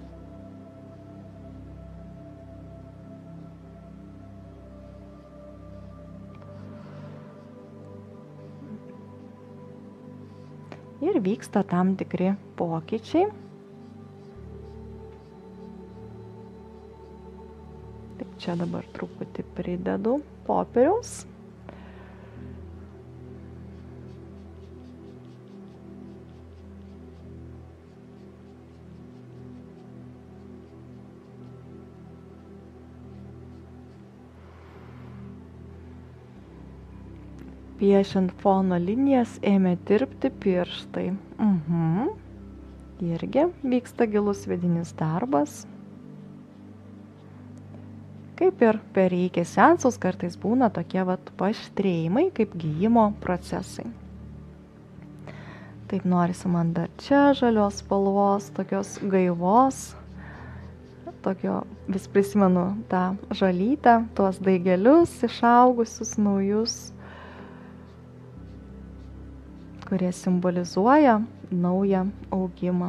Ir vyksta tam tikri pokyčiai. Taip, čia dabar truputį pridedu popieriaus. Piešiant fono linijas ėmė tirpti pirštai. Irgi vyksta gilus vidinis darbas. Kaip ir per reiki seansus kartais būna tokie paaštrėjimai, kaip gijimo procesai. Taip norisi man dar čia žalios spalvos, tokios gaivos. Vis prisimenu tą žalytę, tuos daigelius išaugusius, naujus, kurie simbolizuoja naują augimą.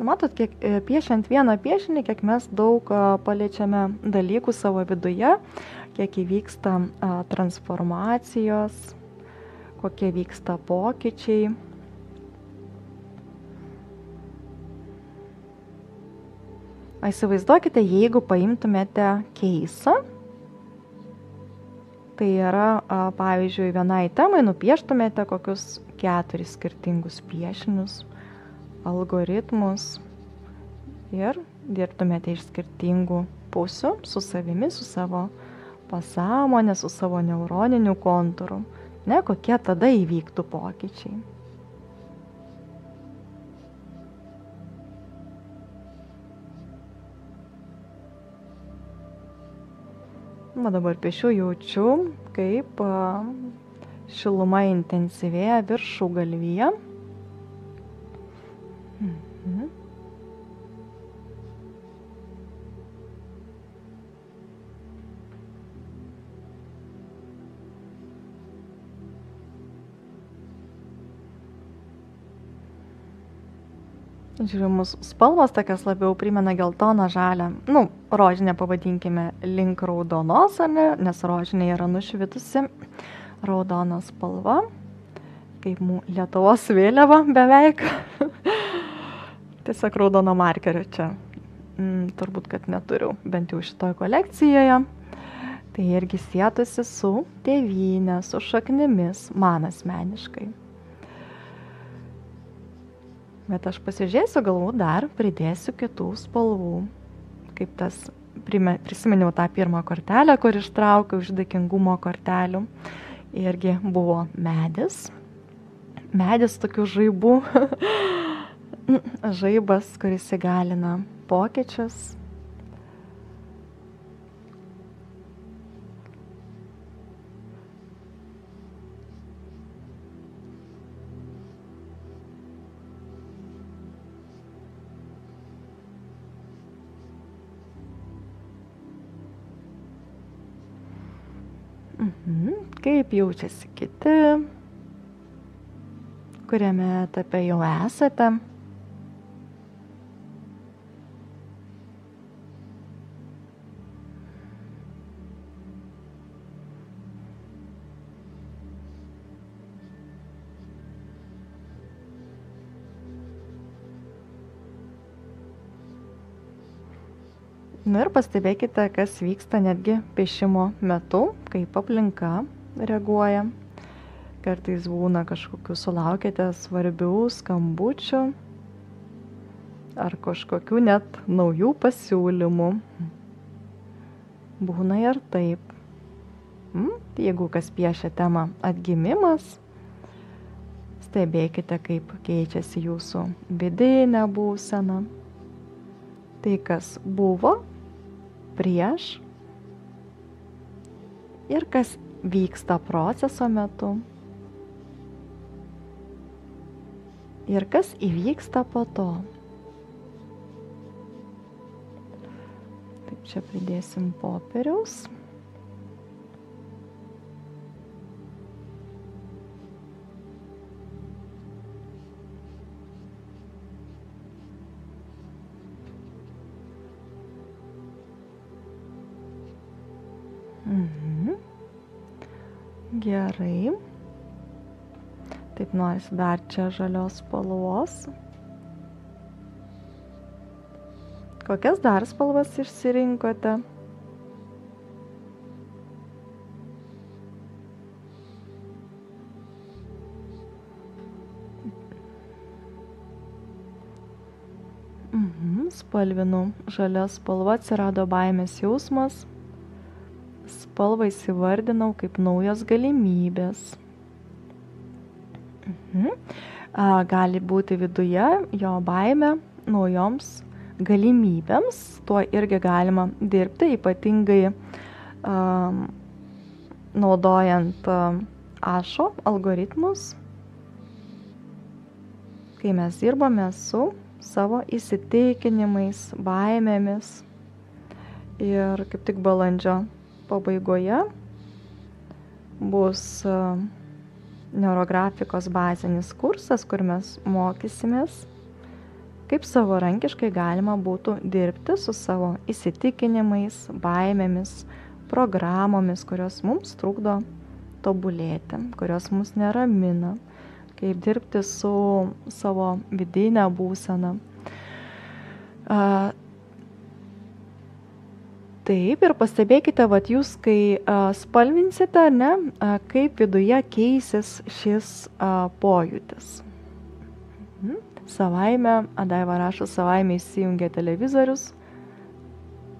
Matot, piešiant vieną piešinį, kiek mes daug paliečiame dalykų savo viduje, kiek įvyksta transformacijos, kokie vyksta pokyčiai. Įsivaizduokite, jeigu paimtumėte keisą, tai yra, pavyzdžiui, vienai temai nupieštumėte kokius 4 skirtingus piešinius, algoritmus ir dirbtumėte iš skirtingų pusių su savimi, su savo pasąmonė, su savo neuroniniu kontūru. Kokie tada įvyktų pokyčiai. Dabar piešiu, jaučiu, kaip šiluma intensyvėja viršugalvyje. Žiūrimus spalvos tokias labiau primena geltoną, žalią, rožinę pavadinkime link raudonos, ar ne, nes rožinė yra nušvitusi, raudona spalva, kaip Lietuvos vėliava beveik. Tiesiog raudono markerio čia turbūt, kad neturiu, bent jau šitoj kolekcijoje. Tai irgi sietųsi su tėvyne, su šaknimis, man asmeniškai. Bet aš pasižiūrėsiu, galbūt dar pridėsiu kitų spalvų. Kaip prisiminiau tą pirmą kortelę, kur ištraukiau iš dėkingumo kortelių. Irgi buvo medis. Medis tokių žaibų. Žaibas, kuris įgalina pokyčius. Kaip jaučiasi kiti, kuriame etape jau esate. Nu ir pastebėkite, kas vyksta netgi piešimo metu, kaip aplinka reaguoja. Kartais būna kažkokių sulaukėte svarbių skambučių ar kažkokių net naujų pasiūlymų. Būna ir taip. Jeigu kas piešia temą atgimimas, stebėkite, kaip keičiasi jūsų vidinė būsena. Tai, kas buvo prieš ir kas vyksta proceso metu ir kas įvyksta po to. Taip, čia pridėsim popieriaus. Gerai. Taip, norisi dar čia žalios spalvos. Kokias dar spalvas išsirinkote? Spalvinu. Žalia spalva, atsirado baimės jausmas. Spalvą įsivardinau kaip naujos galimybės. Gali būti viduje jo baimė naujoms galimybėms. Tuo irgi galima dirbti, ypatingai naudojant ASHO algoritmus, kai mes dirbame su savo įsitikinimais, baimėmis. Ir kaip tik balandžio pabaigoje bus neurografikos bazinis kursas, kur mes mokysimės, kaip savarankiškai galima būtų dirbti su savo įsitikinimais, baimėmis, programomis, kurios mums trukdo tobulėti, kurios mus neramina, kaip dirbti su savo vidinė būsena. Taip, ir pastebėkite, vat jūs, kai spalvinsite, kaip viduje keisis šis pojūtis. Savaime, Daiva rašo, savaime įsijungia televizorius,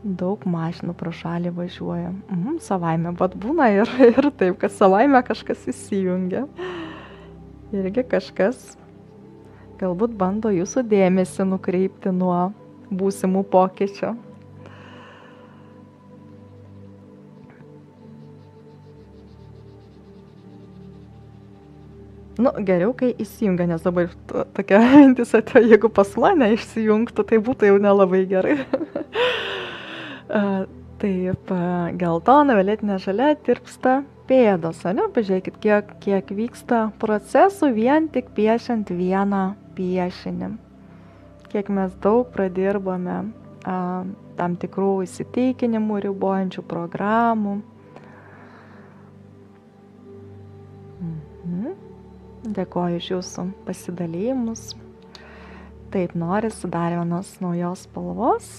daug mašinų pro šalį važiuoja. Savaime, bet būna ir taip, kad savaime kažkas įsijungia. Irgi kažkas galbūt bando jūsų dėmesį nukreipti nuo būsimų pokyčių. Geriau, kai įsijungia, nes dabar tokia mintis atėjo, jeigu pas mane išsijungtų, tai būtų jau nelabai gerai. Taip, geltona, violetinė, žalia tirpsta pėdos, Pažiūrėkit, kiek vyksta procesų vien tik piešiant vieną piešinį. Kiek mes daug pradirbame tam tikrų įsitikinimų, ribojančių programų. Dėkoju iš jūsų pasidalėjimus. Taip, norisi dar vienos naujos spalvos.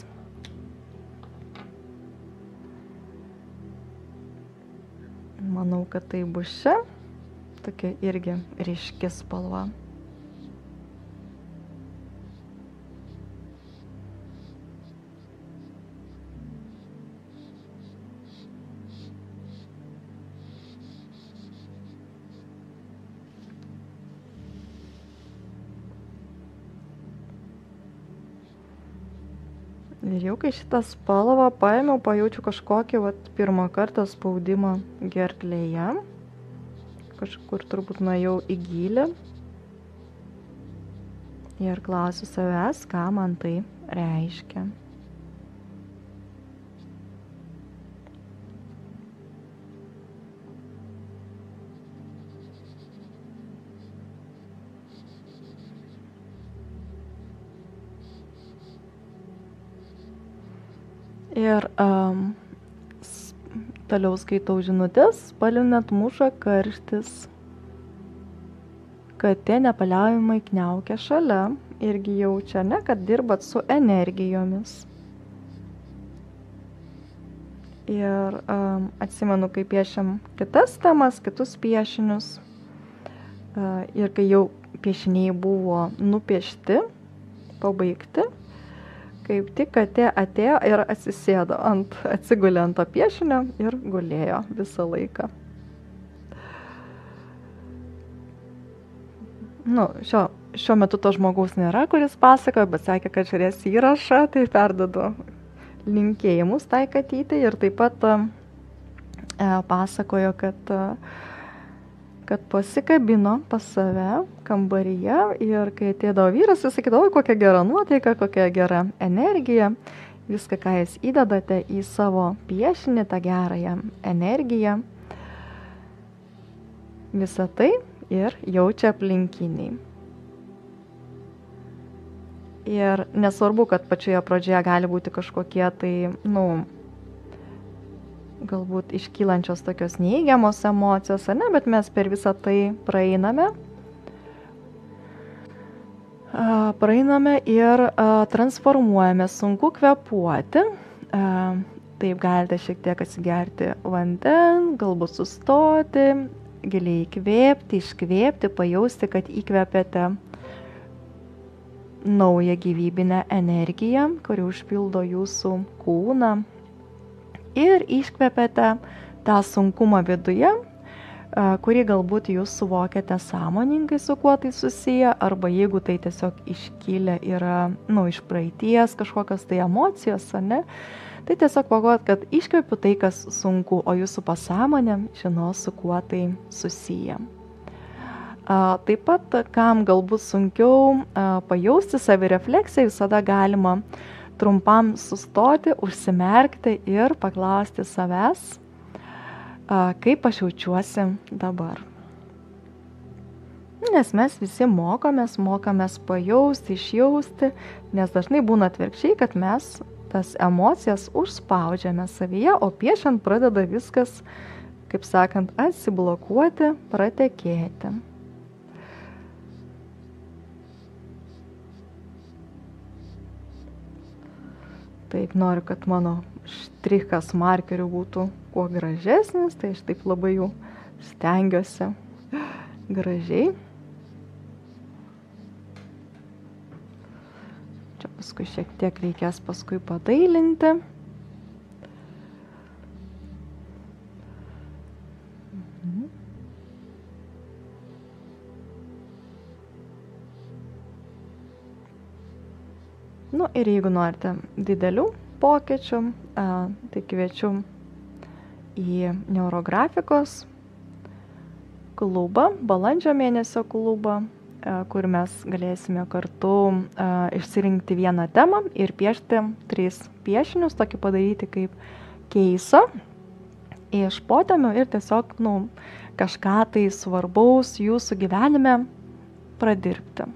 Manau, kad tai bus čia. Tokia irgi ryški spalva. Ir jau kai šitą spalvą paėmiau, pajaučiu kažkokį pirmą kartą spaudimą gerklėje. Kažkur turbūt nuėjau į gylį. Ir klausiu savęs, ką man tai reiškia. Ir toliau skaitau žinutės, spalvių net muša karštis. Katė nepaliaujamai kniaukia šalia, irgi jaučia, ne, kad dirbat su energijomis. Ir atsimenu, kai piešiam kitas temas, kitus piešinius. Ir kai jau piešiniai buvo nupiešti, pabaigti, kaip tik katė atėjo ir atsisėdo atsigulė ant to piešinio ir gulėjo visą laiką. Nu, šiuo metu to žmogaus nėra, kuris pasakojo, bet sakė, kad žiūrės įrašą, tai perdodu linkėjimus tai katytei ir taip pat pasakojo, kad pasikabino pas save kambaryje ir kai atėdavo vyras, jis sakydavo, kokia gera nuotaika, kokia gera energija, viską, ką jūs įdedate į savo piešinį, tą gerąją energiją, visą tai ir jaučia aplinkiniai. Ir nesvarbu, kad pačioje pradžioje gali būti kažkokie tai, galbūt iškylančios tokios neigiamos emocijos, ne, bet mes per visą tai praeiname. Praeiname ir transformuojame, sunku kvėpuoti. Taip galite šiek tiek atsigerti vandens, galbūt sustoti, giliai įkvėpti, iškvėpti, pajausti, kad įkvėpėte naują gyvybinę energiją, kuri užpildo jūsų kūną. Ir iškvėpėte tą sunkumą viduje, kurį galbūt jūs suvokiate sąmoningai, su kuo tai susiję, arba jeigu tai tiesiog iškilę yra, iš praeities kažkokios tai emocijos, ne, tai tiesiog pagalvojat, kad iškvėpiu tai, kas sunku, o jūsų pasąmonė žinos, su kuo tai susiję. Taip pat, kam galbūt sunkiau pajausti savirefleksiją, visada galima trumpam sustoti, užsimerkti ir paklausti savęs, kaip aš jaučiuosi dabar. Nes mes visi mokomės pajausti, išjausti, nes dažnai būna atvirkščiai, kad mes tas emocijas užspaudžiame savyje, o piešiant pradeda viskas, kaip sakant, atsiblokuoti, pratekėti. Taip noriu, kad mano štrichas markeriu būtų kuo gražesnis, tai aš taip labai jau stengiuosi gražiai. Čia paskui šiek tiek reikės paskui padailinti. Ir jeigu norite didelių pokyčių, tai kviečiu į neurografikos klubą, balandžio mėnesio klubą, kur mes galėsime kartu išsirinkti vieną temą ir piešti 3 piešinius, tokį padaryti kaip keisą iš potemių ir tiesiog kažką tai svarbaus jūsų gyvenime pradirbti.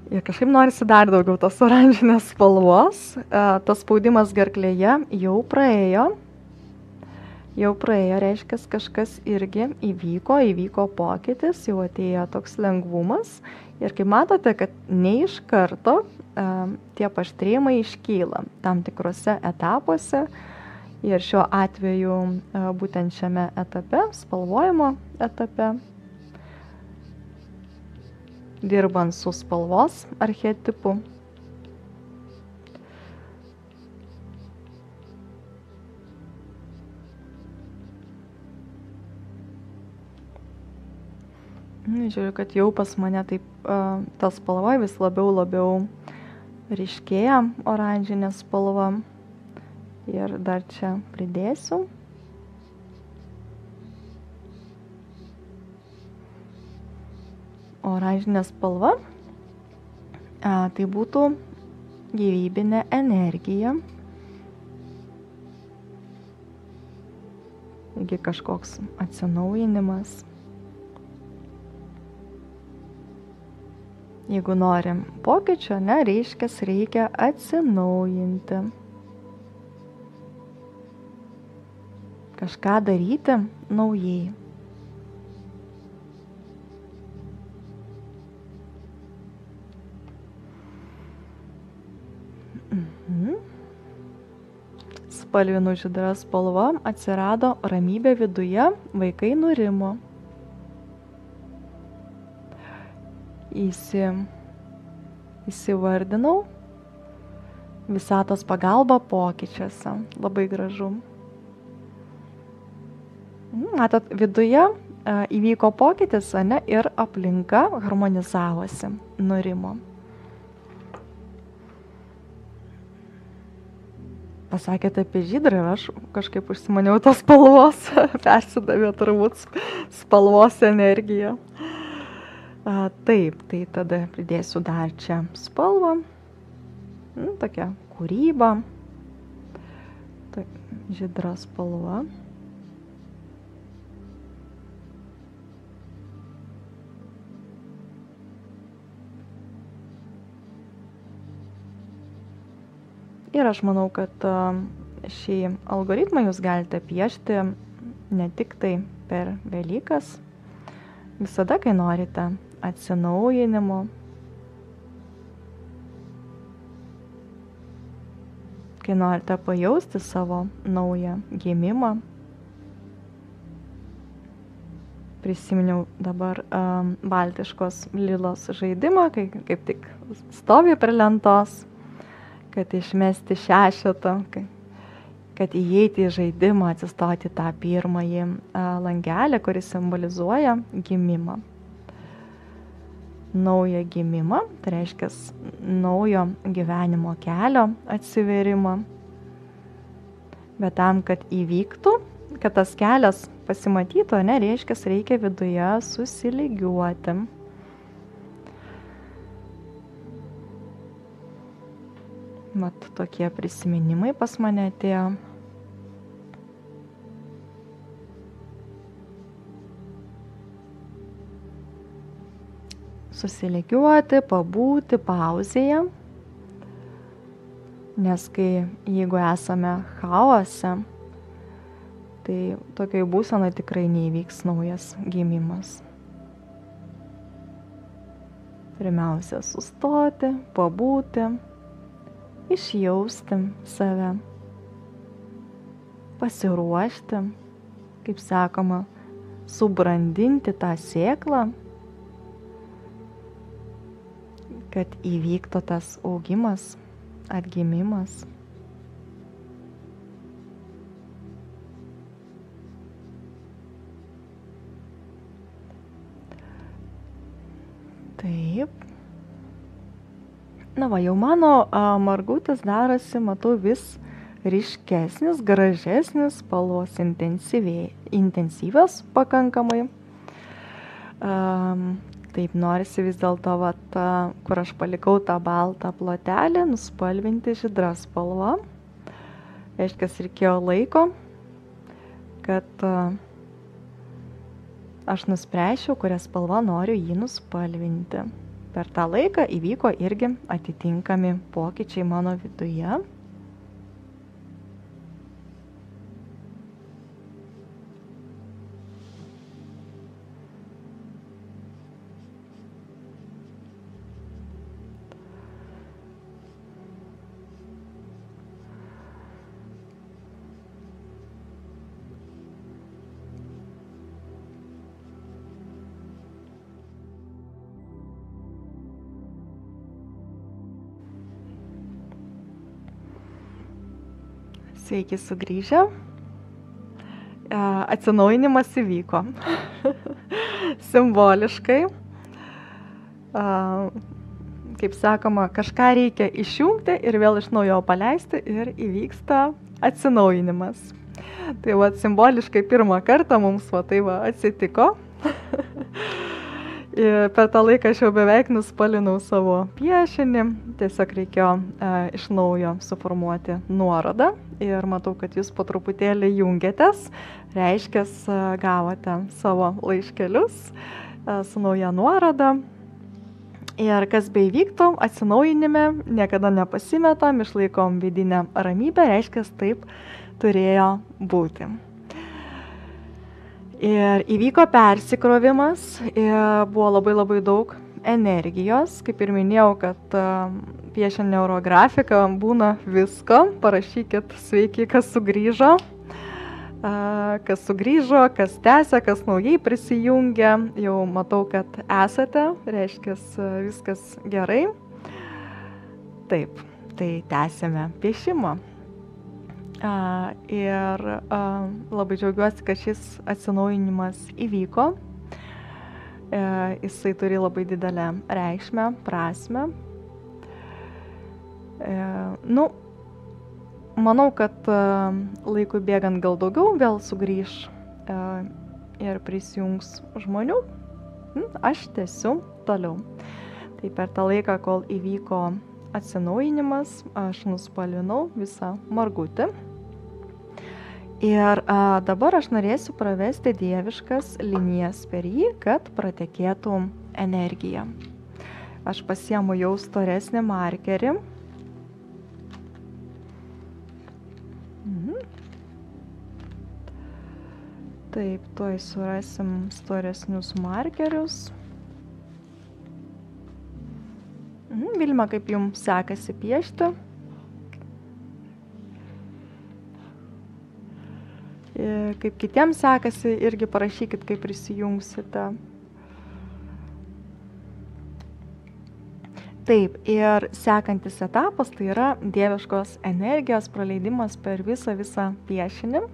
Ir kažkaip norisi dar daugiau tos oranžinės spalvos. Tas spaudimas gerklėje jau praėjo, reiškia, kažkas irgi įvyko pokytis, jau atėjo toks lengvumas. Ir kaip matote, kad ne iš karto tie paaštrėjimai iškyla tam tikrose etapuose. Ir šiuo atveju būtent šiame etape, spalvojimo etape, dirbant su spalvos archetipu. Žiūriu, kad jau pas mane taip ta spalva vis labiau ryškėja, oranžinė spalva. Ir dar čia pridėsiu. Oranžinė spalva, tai būtų gyvybinė energija. Taigi kažkoks atsinaujinimas. Jeigu norim pokyčio, reiškia, reikia atsinaujinti. kažką daryti naujai. Spalvinų žydra spalva, atsirado ramybė viduje, vaikai nurimo. Įsivardinau visatos pagalba pokyčiuose. Labai gražu. Matot, viduje įvyko pokytis, ane, ir aplinka harmonizavosi, nurimo. Pasakėte apie žydrą ir aš kažkaip užsimaniau tos spalvos, persidavė turbūt spalvos energija. Taip, tai tada pridėsiu dar čia spalvą, tokia kūryba, žydra spalva. Ir aš manau, kad šį algoritmą jūs galite piešti ne tik tai per Velykas, visada, kai norite atsinaujinimo, kai norite pajausti savo naują gimimą. Prisiminiau dabar baltiškos lilos žaidimą, kai kaip tik stovi prie lentos, kad išmesti šešetą, kad įeiti į žaidimą, atsistoti tą pirmąjį langelį, kuris simbolizuoja gimimą. Naują gimimą, tai reiškia naujo gyvenimo kelio atsivėrimą. Bet tam, kad įvyktų, kad tas kelias pasimatytų, reiškia, reikia viduje susilygiuoti. Mat, tokie prisiminimai pas mane atėjo. Susilygiuoti, pabūti pauzėje, nes jeigu esame chaose, tai tokiai būsenai tikrai neįvyks naujas gimimas. Pirmiausia, sustoti, pabūti, išjausti save, pasiruošti, kaip sakoma, subrandinti tą sėklą, kad įvyktų tas augimas, atgimimas. Taip. Na va, jau mano margutis darosi, matau, vis ryškesnis, gražesnis, spalvos intensyvios pakankamai. Taip norisi vis dėlto, kur aš palikau tą baltą plotelį, nuspalvinti žydra spalva. Reiškia, reikėjo laiko, kad aš nuspręsčiau, kurią spalvą noriu jį nuspalvinti. Per tą laiką įvyko irgi atitinkami pokyčiai mano viduje. Sveiki sugrįžę. Atsinaujinimas įvyko. Simboliškai. Kaip sakoma, kažką reikia išjungti ir vėl iš naujo paleisti ir įvyksta atsinaujinimas. Tai simboliškai pirmą kartą mums atsitiko. Ir per tą laiką aš jau beveik nuspalinau savo piešinį, tiesiog reikėjo iš naujo suformuoti nuorodą ir matau, kad jūs po truputėlį jungiatės, reiškia, gavote savo laiškelius su nauja nuoroda. Ir kas beįvyktų, atsinaujinime niekada nepasimetam, išlaikom vidinę ramybę, reiškia, taip turėjo būti. Ir įvyko persikrovimas, buvo labai daug energijos, kaip ir minėjau, kad piešiant neurografiką būna visko, parašykit sveiki, kas sugrįžo, kas tęsia, kas naujai prisijungia, jau matau, kad esate, reiškia viskas gerai. Taip, tai tęsime piešimą. Ir labai džiaugiuosi, kad šis atsinaujinimas įvyko. Jisai turi labai didelę reikšmę, prasmę. Manau, kad laikui bėgant gal daugiau vėl sugrįž ir prisijungs žmonių. Aš tęsiu toliau. Tai per tą laiką, kol įvyko atsinaujinimas, aš nuspalvinau visą margutį. Ir dabar aš norėsiu pravesti dieviškas linijas per jį, kad pratekėtų energija. Aš pasiemu jau storesnį markerį. Taip, tuoj surasim storesnius markerius. Vilma, kaip jums sekasi piešti? Kaip kitiems sekasi, irgi parašykit, kaip prisijungsite. Taip, ir sekantis etapas tai yra dieviškos energijos praleidimas per visą piešinį.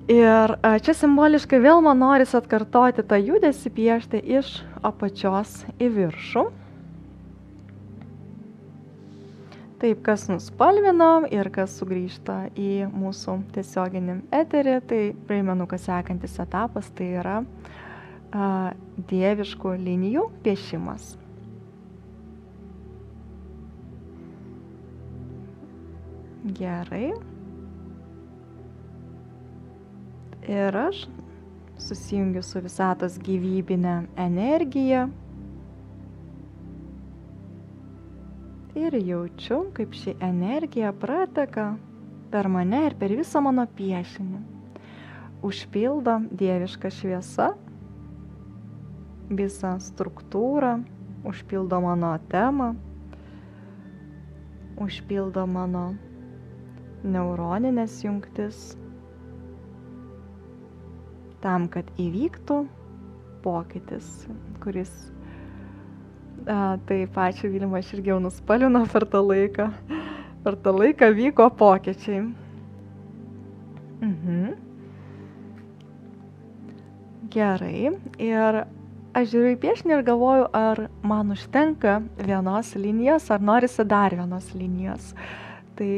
Ir čia simboliškai vėl man noris atkartoti tą judesį piešti iš apačios į viršų. Taip, kas nuspalvino ir kas sugrįžta į mūsų tiesioginį eterį, tai primenu, kad sekantis etapas tai yra dieviškų linijų piešimas. Gerai. Ir aš susijungiu su visatos gyvybinė energija. Ir jaučiu, kaip ši energija prateka per mane ir per visą mano piešinį. Užpildo dieviška šviesa, visą struktūrą, užpildo mano temą, užpildo mano neuroninės jungtis, tam, kad įvyktų pokytis, kuris taip, ačiū Vilma, aš irgi jau nuspalvinau per tą laiką. Per tą laiką vyko pokyčiai. Gerai. Ir aš žiūriu į piešinį ir galvoju, ar man užtenka vienos linijos, ar norisi dar vienos linijos. Tai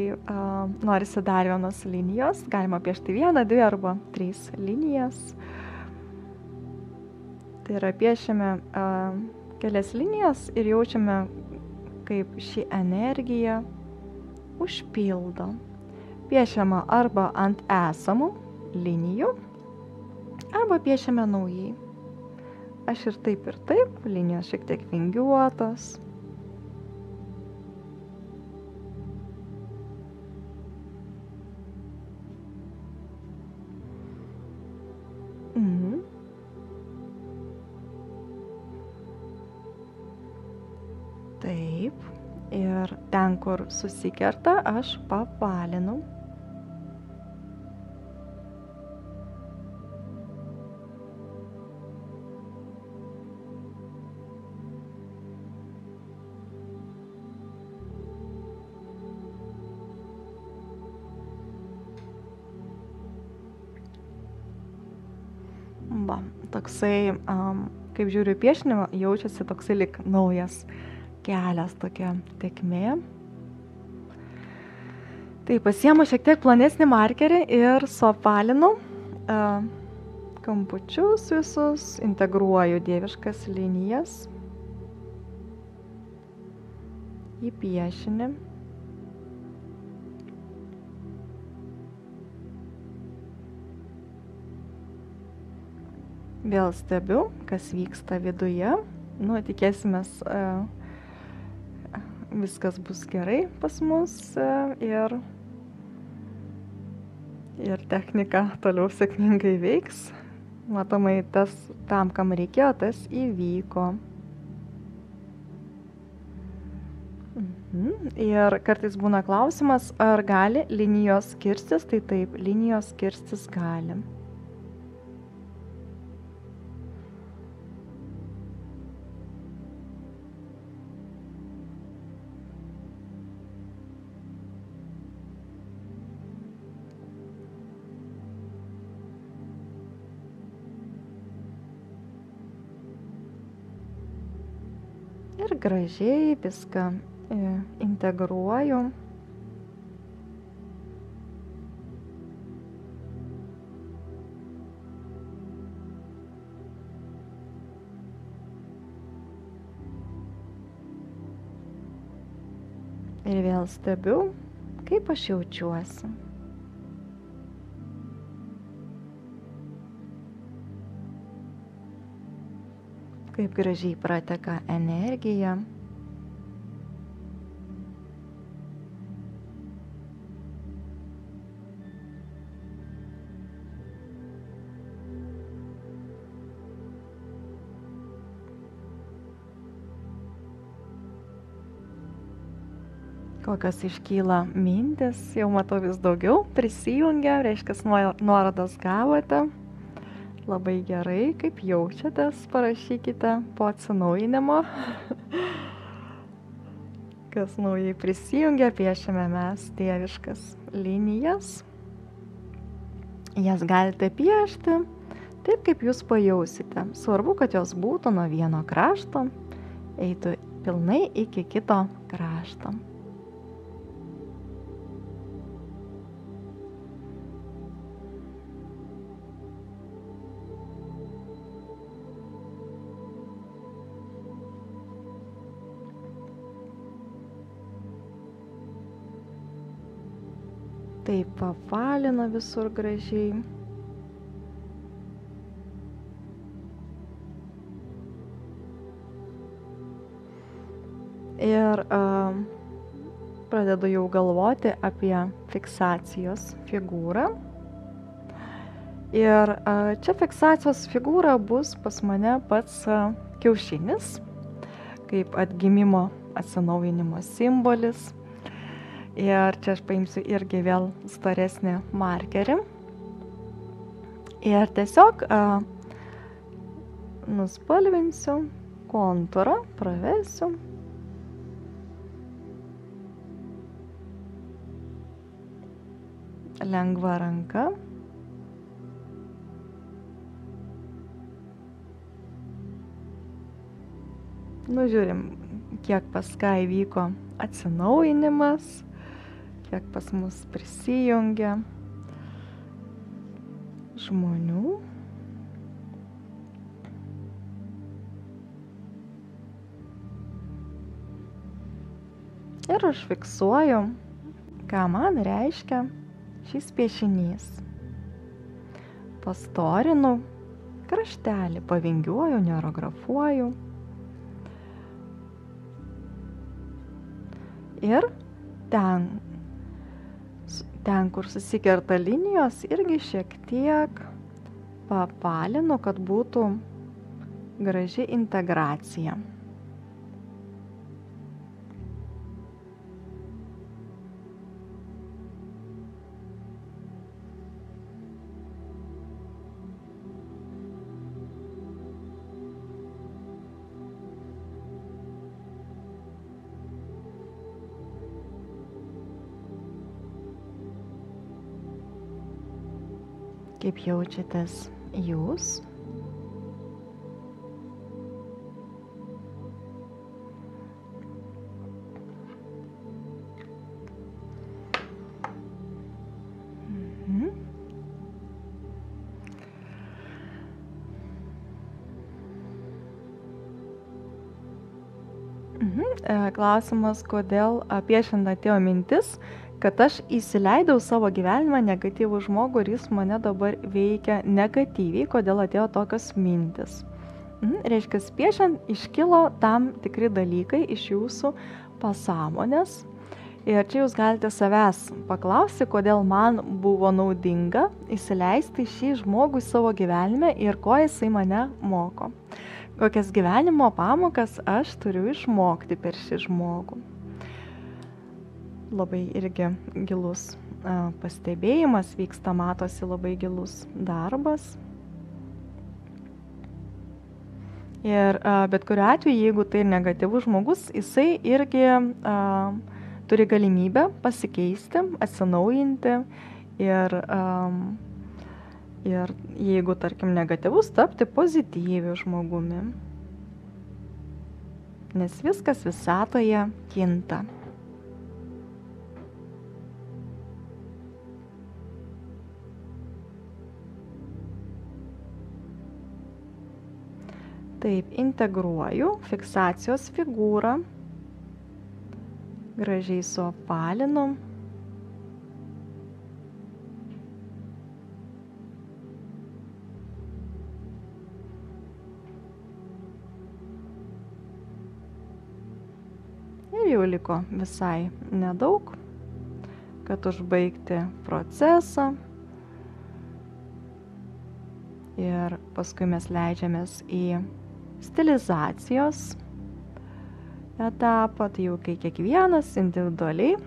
norisi dar vienos linijos. Galima piešti 1, 2 arba 3 linijas. Tai yra piešiame kelias linijas ir jaučiame, kaip ši energija užpildo. Piešiama arba ant esamų linijų, arba piešiame naujai. Aš ir taip, linijos šiek tiek vingiuotos. Taip, ir ten, kur susikerta, aš papalinu. Toksai, kaip žiūriu piešinį, jaučiasi toksai lyg naujas kelias, tokia tėkmė. Tai pasiemu šiek tiek plonesnį markerį ir suapvalinu kampučius visus, integruoju dieviškas linijas į piešinį. Vėl stebiu, kas vyksta viduje. Tikėsimės, viskas bus gerai pas mus ir technika toliau sėkmingai veiks. Matomai, tam, kam reikėjo, tas įvyko. Ir kartais būna klausimas, ar gali linijos kirstis, tai taip, linijos kirstis gali. Ir gražiai viską integruoju. Ir vėl stebiu, kaip aš jaučiuosi. Kaip gražiai prateka energija. Kokios iškyla mintis, jau matau vis daugiau prisijungia, reiškia nuorodas gavote. Labai gerai, kaip jaučiatės, parašykite po atsinaujinimo. Kas naujai prisijungia, piešiame mes dieviškas linijas. Jas galite piešti taip, kaip jūs pajausite. Svarbu, kad jos būtų nuo vieno krašto, eitų pilnai iki kito krašto. Taip apvalina visur gražiai. Ir pradedu jau galvoti apie fiksacijos figūrą. Ir čia fiksacijos figūra bus pas mane pats kiaušinis, kaip atgimimo atsinaujinimo simbolis. Ir čia aš paimsiu irgi vėl storesnį markerį. Ir tiesiog nuspalvinsiu kontūrą, pravesiu. Lengva ranka. Nužiūrim, kiek pas ką įvyko atsinaujinimas, kiek pas mus prisijungia žmonių. Ir aš fiksuoju, ką man reiškia šis piešinys. Pastorinu kraštelį, pavingiuoju, nerografuoju. Ir ten, kur susikerta linijos, irgi šiek tiek papalinu, kad būtų graži integracija. Kaip jaučiatės jūs? Klausimas, kodėl piešiant atėjo mintis, kad aš įsileidau savo gyvenimą negatyvų žmogų ir jis mane dabar veikia negatyviai, kodėl atėjo tokios mintis. Reiškia, piešiant iškilo tam tikri dalykai iš jūsų pasąmonės Ir čia jūs galite savęs paklausti, kodėl man buvo naudinga įsileisti šį žmogų į savo gyvenime ir ko jisai mane moko. Kokias gyvenimo pamokas aš turiu išmokti per šį žmogų. Labai irgi gilus pastebėjimas vyksta, matosi labai gilus darbas. Ir bet kuriuo atveju, jeigu tai negatyvus žmogus, jisai irgi turi galimybę pasikeisti, atsinaujinti ir jeigu, tarkim, negatyvus, tapti pozityviu žmogumi. Nes viskas visatoje kinta. Taip, integruoju fiksacijos figūrą, gražiai suapvalinu. Ir jau liko visai nedaug, kad užbaigti procesą. Ir paskui mes leidžiamės į stilizacijos etapą, tai jau kai kiekvienas individualiai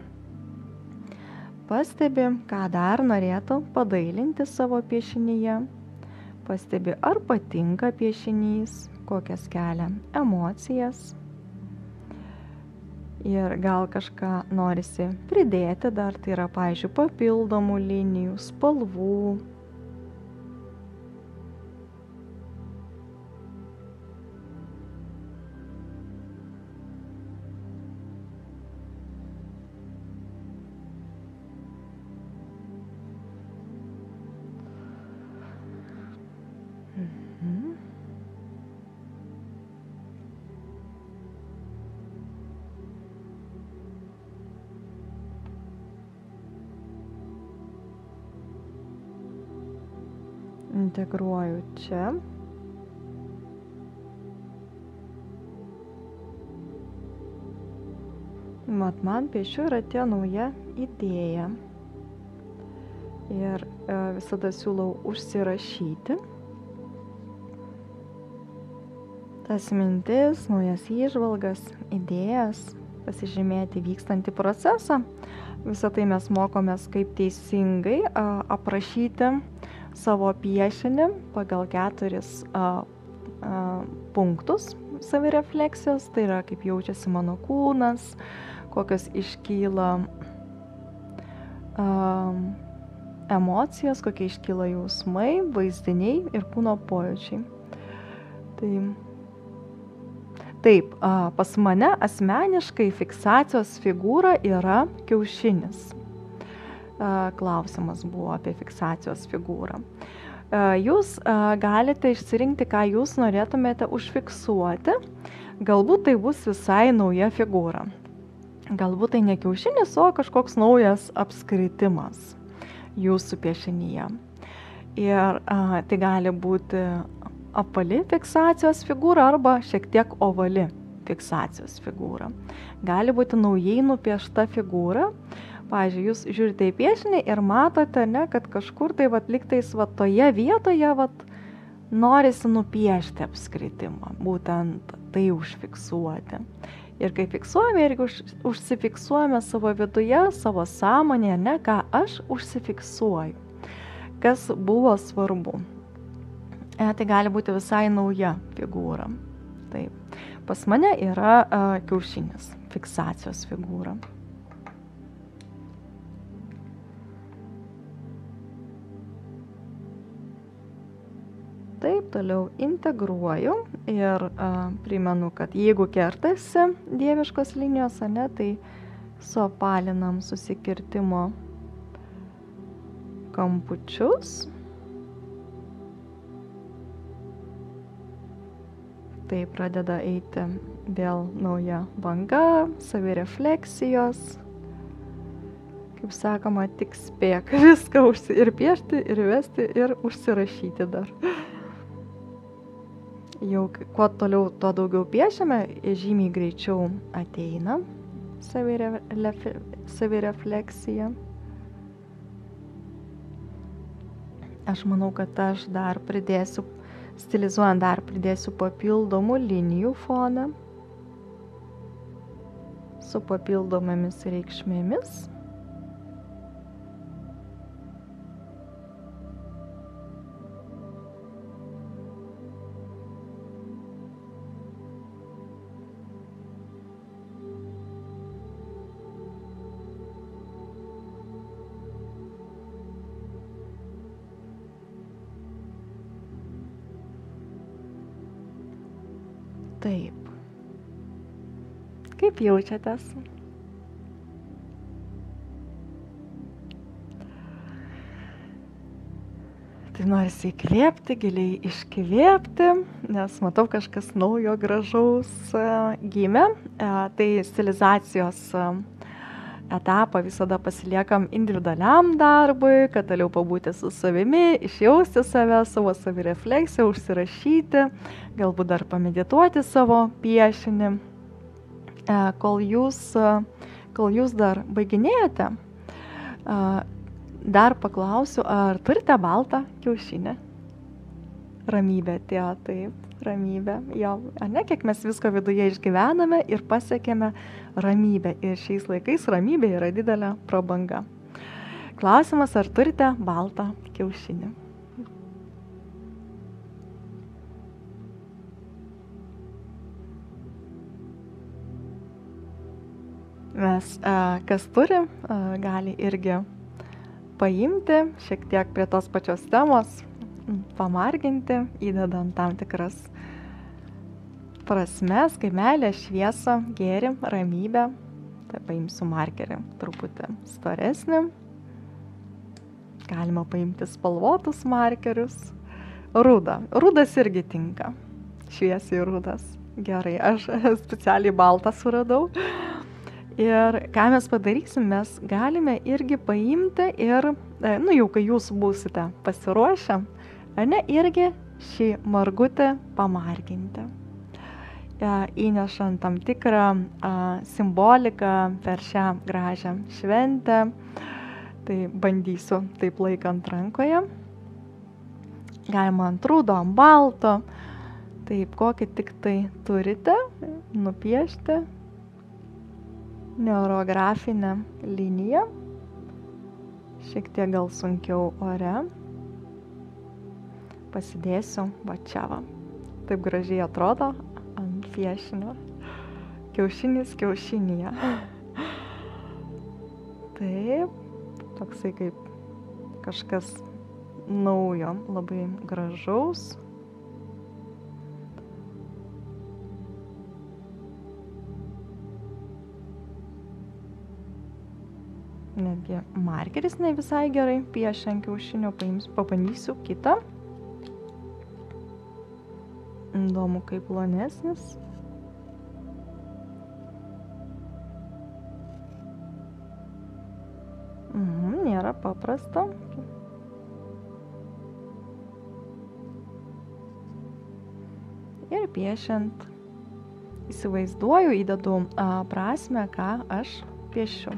pastebi, ką dar norėtų padailinti savo piešinyje, pastebi, ar patinka piešinys, kokias kelia emocijas ir gal kažką norisi pridėti dar, tai yra, pavyzdžiui, papildomų linijų, spalvų. Integruoju čia. Mat, man piešiu ir atėjo nauja idėja. Ir visada siūlau užsirašyti tas mintis, naujas įžvalgas, idėjas, pasižymėti vykstantį procesą. Visą tai mes mokomės, kaip teisingai aprašyti savo piešinį pagal 4 punktus savirefleksijos, tai yra, kaip jaučiasi mano kūnas, kokios iškyla emocijos, kokie iškyla jausmai, vaizdiniai ir kūno pojūčiai. Taip, pas mane asmeniškai fiksacijos figūra yra kiaušinis. Klausimas buvo apie fiksacijos figūrą. Jūs galite išsirinkti, ką jūs norėtumėte užfiksuoti. Galbūt tai bus visai nauja figūra. Galbūt tai ne kiaušinis, o kažkoks naujas apskritimas jūsų piešinyje. Ir tai gali būti apvali fiksacijos figūra arba šiek tiek ovali fiksacijos figūra. Gali būti naujai nupiešta figūra. Pavyzdžiui, jūs žiūrite į piešinį ir matote, kad kažkur tai lygtais toje vietoje norisi nupiešti apskritimą, būtent tai užfiksuoti. Ir kai fiksuojame, irgi užsifiksuojame savo viduje, savo sąmonėje, ką aš užsifiksuoju, kas buvo svarbu. Tai gali būti visai nauja figūra. Taip. Pas mane yra kiaušinis, fiksacijos figūra. Taip, toliau integruoju ir primenu, kad jeigu kertasi dieviškos linijos, tai suapalinam susikirtimo kampučius. Tai pradeda eiti vėl nauja banga, savirefleksijos. Kaip sakoma, tik spėk viską ir piešti, ir vesti, ir užsirašyti dar. Jau kuo toliau, tuo daugiau piešiame, žymiai greičiau ateina savirefleksija. Aš manau, kad aš dar pridėsiu, stilizuojant, dar pridėsiu papildomų linijų foną su papildomomis reikšmėmis. Taip. Kaip jaučiatės? Tai norisi įkvėpti, giliai iškvėpti, nes matau kažkas naujo, gražaus gimė. Tai stilizacijos etapą visada pasiliekam individualiam darbui, kad toliau pabūti su savimi, išjausti save, savo savirefleksiją, užsirašyti, galbūt dar pamedituoti savo piešinį. Kol jūs dar baiginėjate, dar paklausiu, ar turite baltą kiaušinį? Ramybė, taip, ramybė. Jo, ne, kiek mes visko viduje išgyvename ir pasiekėme ramybę. Ir šiais laikais ramybė yra didelė prabanga. Klausimas, ar turite baltą kiaušinį? Mes, kas turi, gali irgi paimti šiek tiek prie tos pačios temos, pamarginti, įdedant tam tikras prasmes, kaip meilę, šviesą, gėrį, ramybę. Tai paimsiu markerį truputį storesnį. Galima paimti spalvotus markerius. Rudas irgi tinka. Šviesiai rudas. Gerai, aš specialiai baltą suradau. Ir ką mes padarysim, mes galime irgi paimti ir, jau kai jūs būsite pasiruošę, irgi šį margutį pamarginti. Įnešant tam tikrą simboliką per šią gražią šventę. Tai bandysiu taip laikant rankoje. Galima ant rudo, ant balto. Taip, kokį tik tai turite, nupiešti neurografinę liniją. Šiek tiek gal sunkiau ore. Pasidėsiu va čia va. Taip gražiai atrodo ant piešinio. Kiaušinis kiaušinyje. Taip, toksai kaip kažkas naujo, labai gražaus. Netgi markeris ne visai gerai piešia ant kiaušinio, pabandysiu kitą. Įdomu, kaip plonesnis. Nėra paprasta. Ir piešiant įsivaizduoju, įdedu prasmę, ką aš piešiu.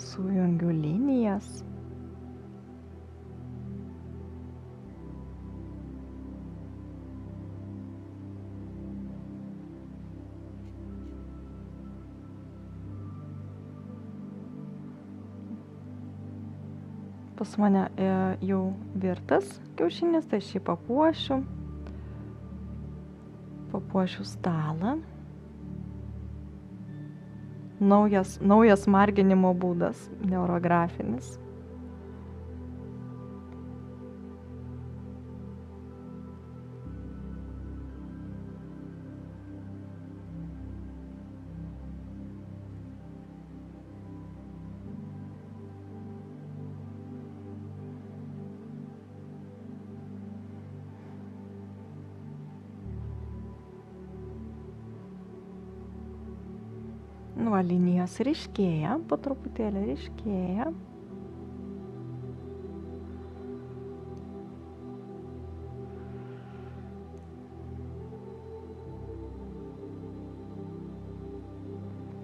Sujungiu linijas. Pas mane jau virtas kiaušinis, tai šį papuošiu. Papuošiu stalą. Naujas marginimo būdas, neurografinis. Va, linijos ryškėja, po truputėlį ryškėja.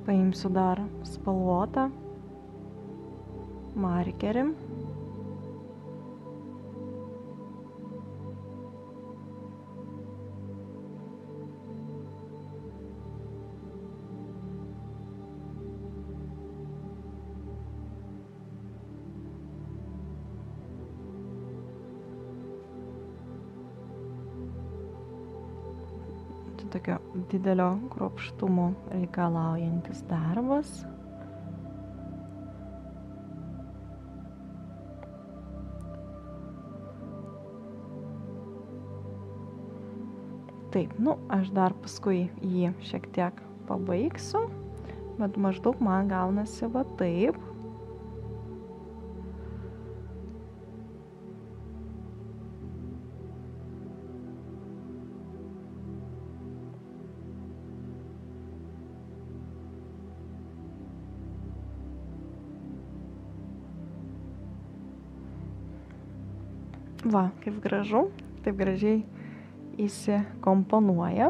Paimsiu dar spalvotą markerį. Tokio didelio kruopštumo reikalaujantis darbas. Taip, aš dar paskui jį šiek tiek pabaigsiu, bet maždaug man gaunasi va taip. Va, kaip gražu, taip gražiai įsikomponuoja.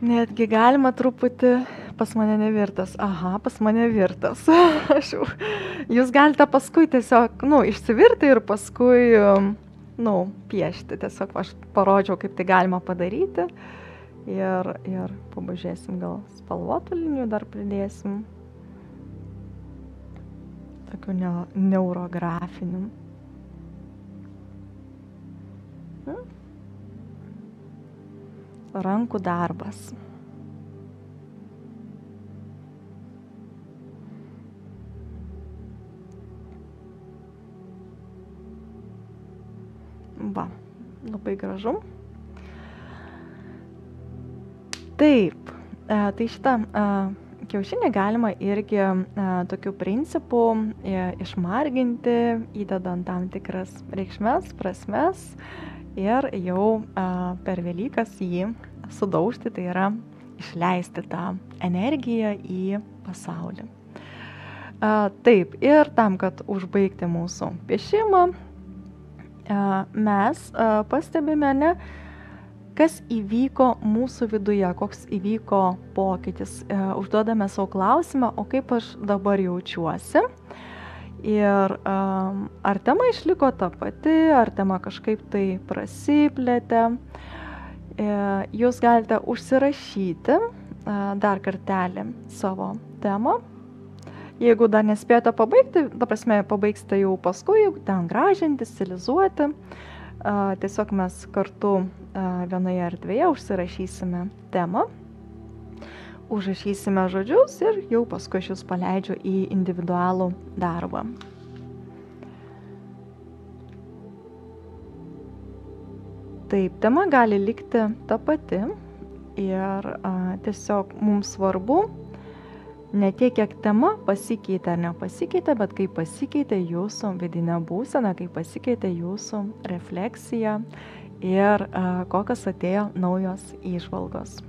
Netgi galima truputį pas mane nevirtas. Aha, pas mane virtas. Jūs galite paskui tiesiog, išsivirti ir paskui, piešti. Tiesiog aš parodžiau, kaip tai galima padaryti. Ir pabažėsim, gal spalvotų linijų dar pridėsim. Tokių neurografinių. Rankų darbas. Va, labai gražu. Taip, tai šitą kiaušinį galima irgi tokiu principu išmarginti, įdedant tam tikras reikšmes, prasmes. Ir jau per Velykas jį sudaužti, tai yra išleisti tą energiją į pasaulį. Taip, ir tam, kad užbaigti mūsų piešimą, mes pastebime, kas įvyko mūsų viduje, koks įvyko pokytis. Užduodame savo klausimą, o kaip aš dabar jaučiuosi. Ir ar tema išliko ta pati, ar tema kažkaip tai prasiplėtė. Jūs galite užsirašyti dar kartelį savo temą. Jeigu dar nespėjote pabaigti, ta prasme, pabaigsite jau paskui, ten gražinti, stilizuoti. Tiesiog mes kartu vienoje erdvėje užsirašysime temą. Užrašysime žodžius ir jau paskui aš jūs paleidžiu į individualų darbą. Taip, tema gali likti ta pati ir tiesiog mums svarbu ne tiek, kiek tema pasikeitė ar nepasikeitė, bet kaip pasikeitė jūsų vidinė būsena, kaip pasikeitė jūsų refleksija ir kokios atėjo naujos įžvalgos.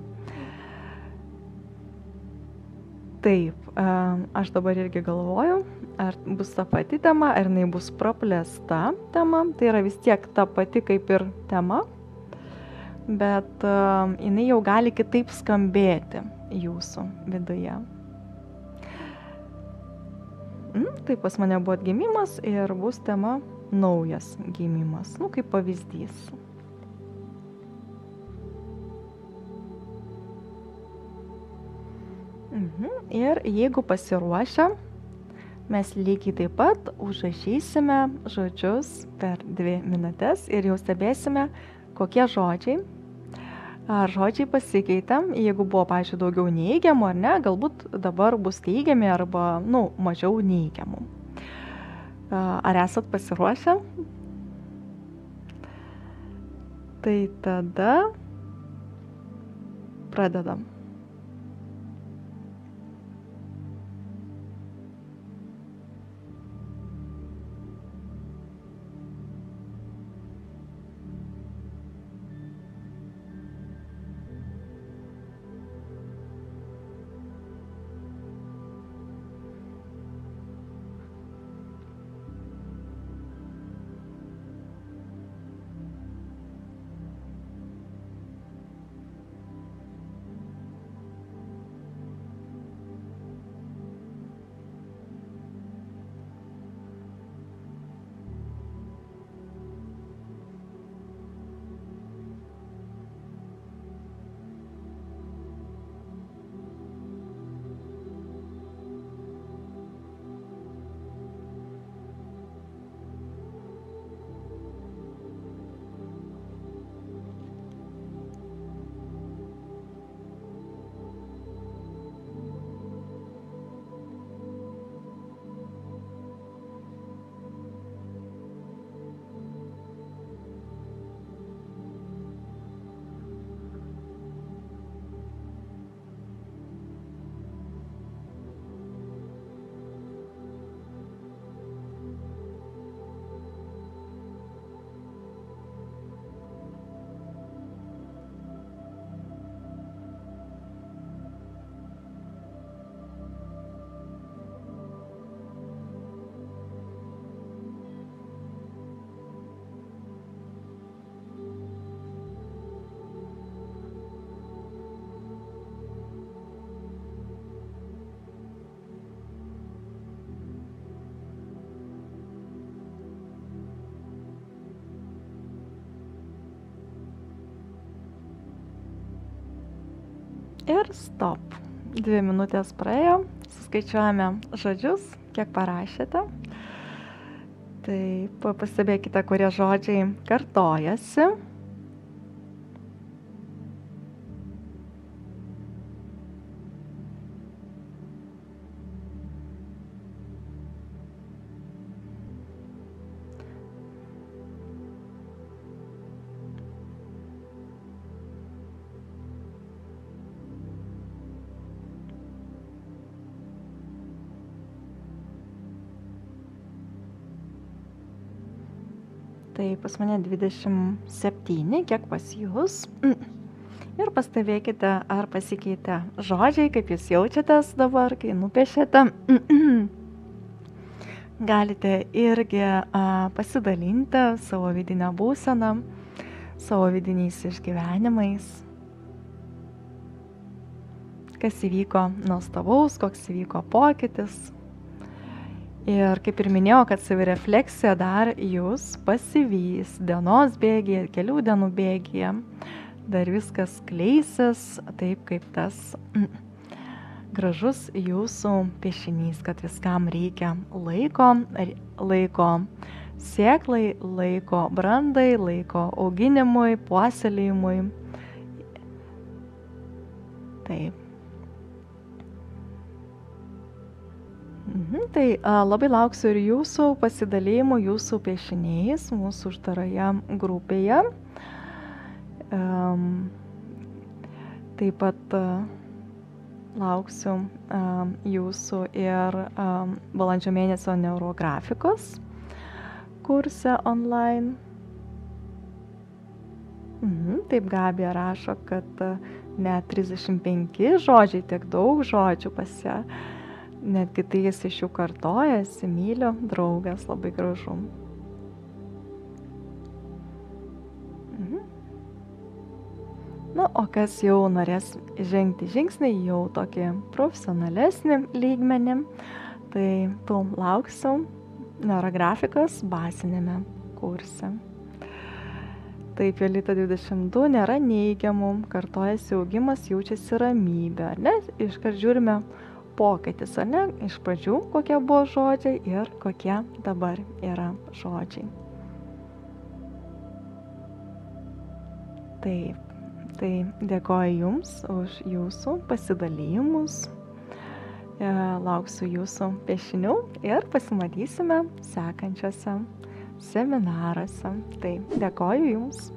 Taip, aš dabar irgi galvoju, ar bus ta pati tema, ar jinai bus praplėsta tema. Tai yra vis tiek ta pati kaip ir tema, bet jinai jau gali kitaip skambėti jūsų viduje. Tai pas mane buvo atgimimas ir bus tema naujas gimimas, kaip pavyzdys. Ir jeigu pasiruošę, mes lygiai taip pat užrašysime žodžius per 2 minutės ir jau stebėsime, kokie žodžiai. Ar žodžiai pasikeitė, jeigu buvo, pavyzdžiui, daugiau neigiamų ar ne, galbūt dabar bus teigiami arba, mažiau neigiamų. Ar esat pasiruošę? Tai tada pradedam. Ir stop. 2 minutės praėjo, suskaičiuojame žodžius, kiek parašėte. Taip, pastebėkite, kurie žodžiai kartojasi. Tai pas mane 27, kiek pas jūs. Ir pastebėkite, ar pasikeitė žodžiai, kaip jūs jaučiatės dabar, kai nupiešėte. Galite irgi pasidalinti savo vidinę būseną, savo vidiniais išgyvenimais. Kas įvyko nuostabaus, koks įvyko pokytis. Ir kaip ir minėjau, kad savirefleksija dar jūs pasivys dienos bėgyje, kelių dienų bėgyje. Dar viskas kleisis taip, kaip tas gražus jūsų piešinys, kad viskam reikia laiko sėklai, laiko brandai, laiko auginimui, puoselėjimui. Taip. Tai labai lauksiu ir jūsų pasidalymų, jūsų piešiniais mūsų uždaroje grupėje. Taip pat lauksiu jūsų ir balandžio mėnesio neurografikos kurse online. Taip, Gabija rašo, kad net 35 žodžiai, tiek daug žodžių pas ją. Netgi tai jis iš jų kartojasi, myliu, draugas, labai gražu. O kas jau norės žengti žingsnį, jau tokį profesionalesnį lygmenį, tai lauksiu neurografikos bazinėme kurse. Taip, Jolita 22, nėra neigiamų, kartojasi augimas, jaučiasi ramybė, ar ne? Iškart žiūrime pokytis, ar ne? Iš pradžių kokie buvo žodžiai ir kokie dabar yra žodžiai. Taip, tai dėkoju Jums už Jūsų pasidalymus. Lauksiu Jūsų piešinių ir pasimatysime sekančiuose seminaruose. Tai dėkoju Jums.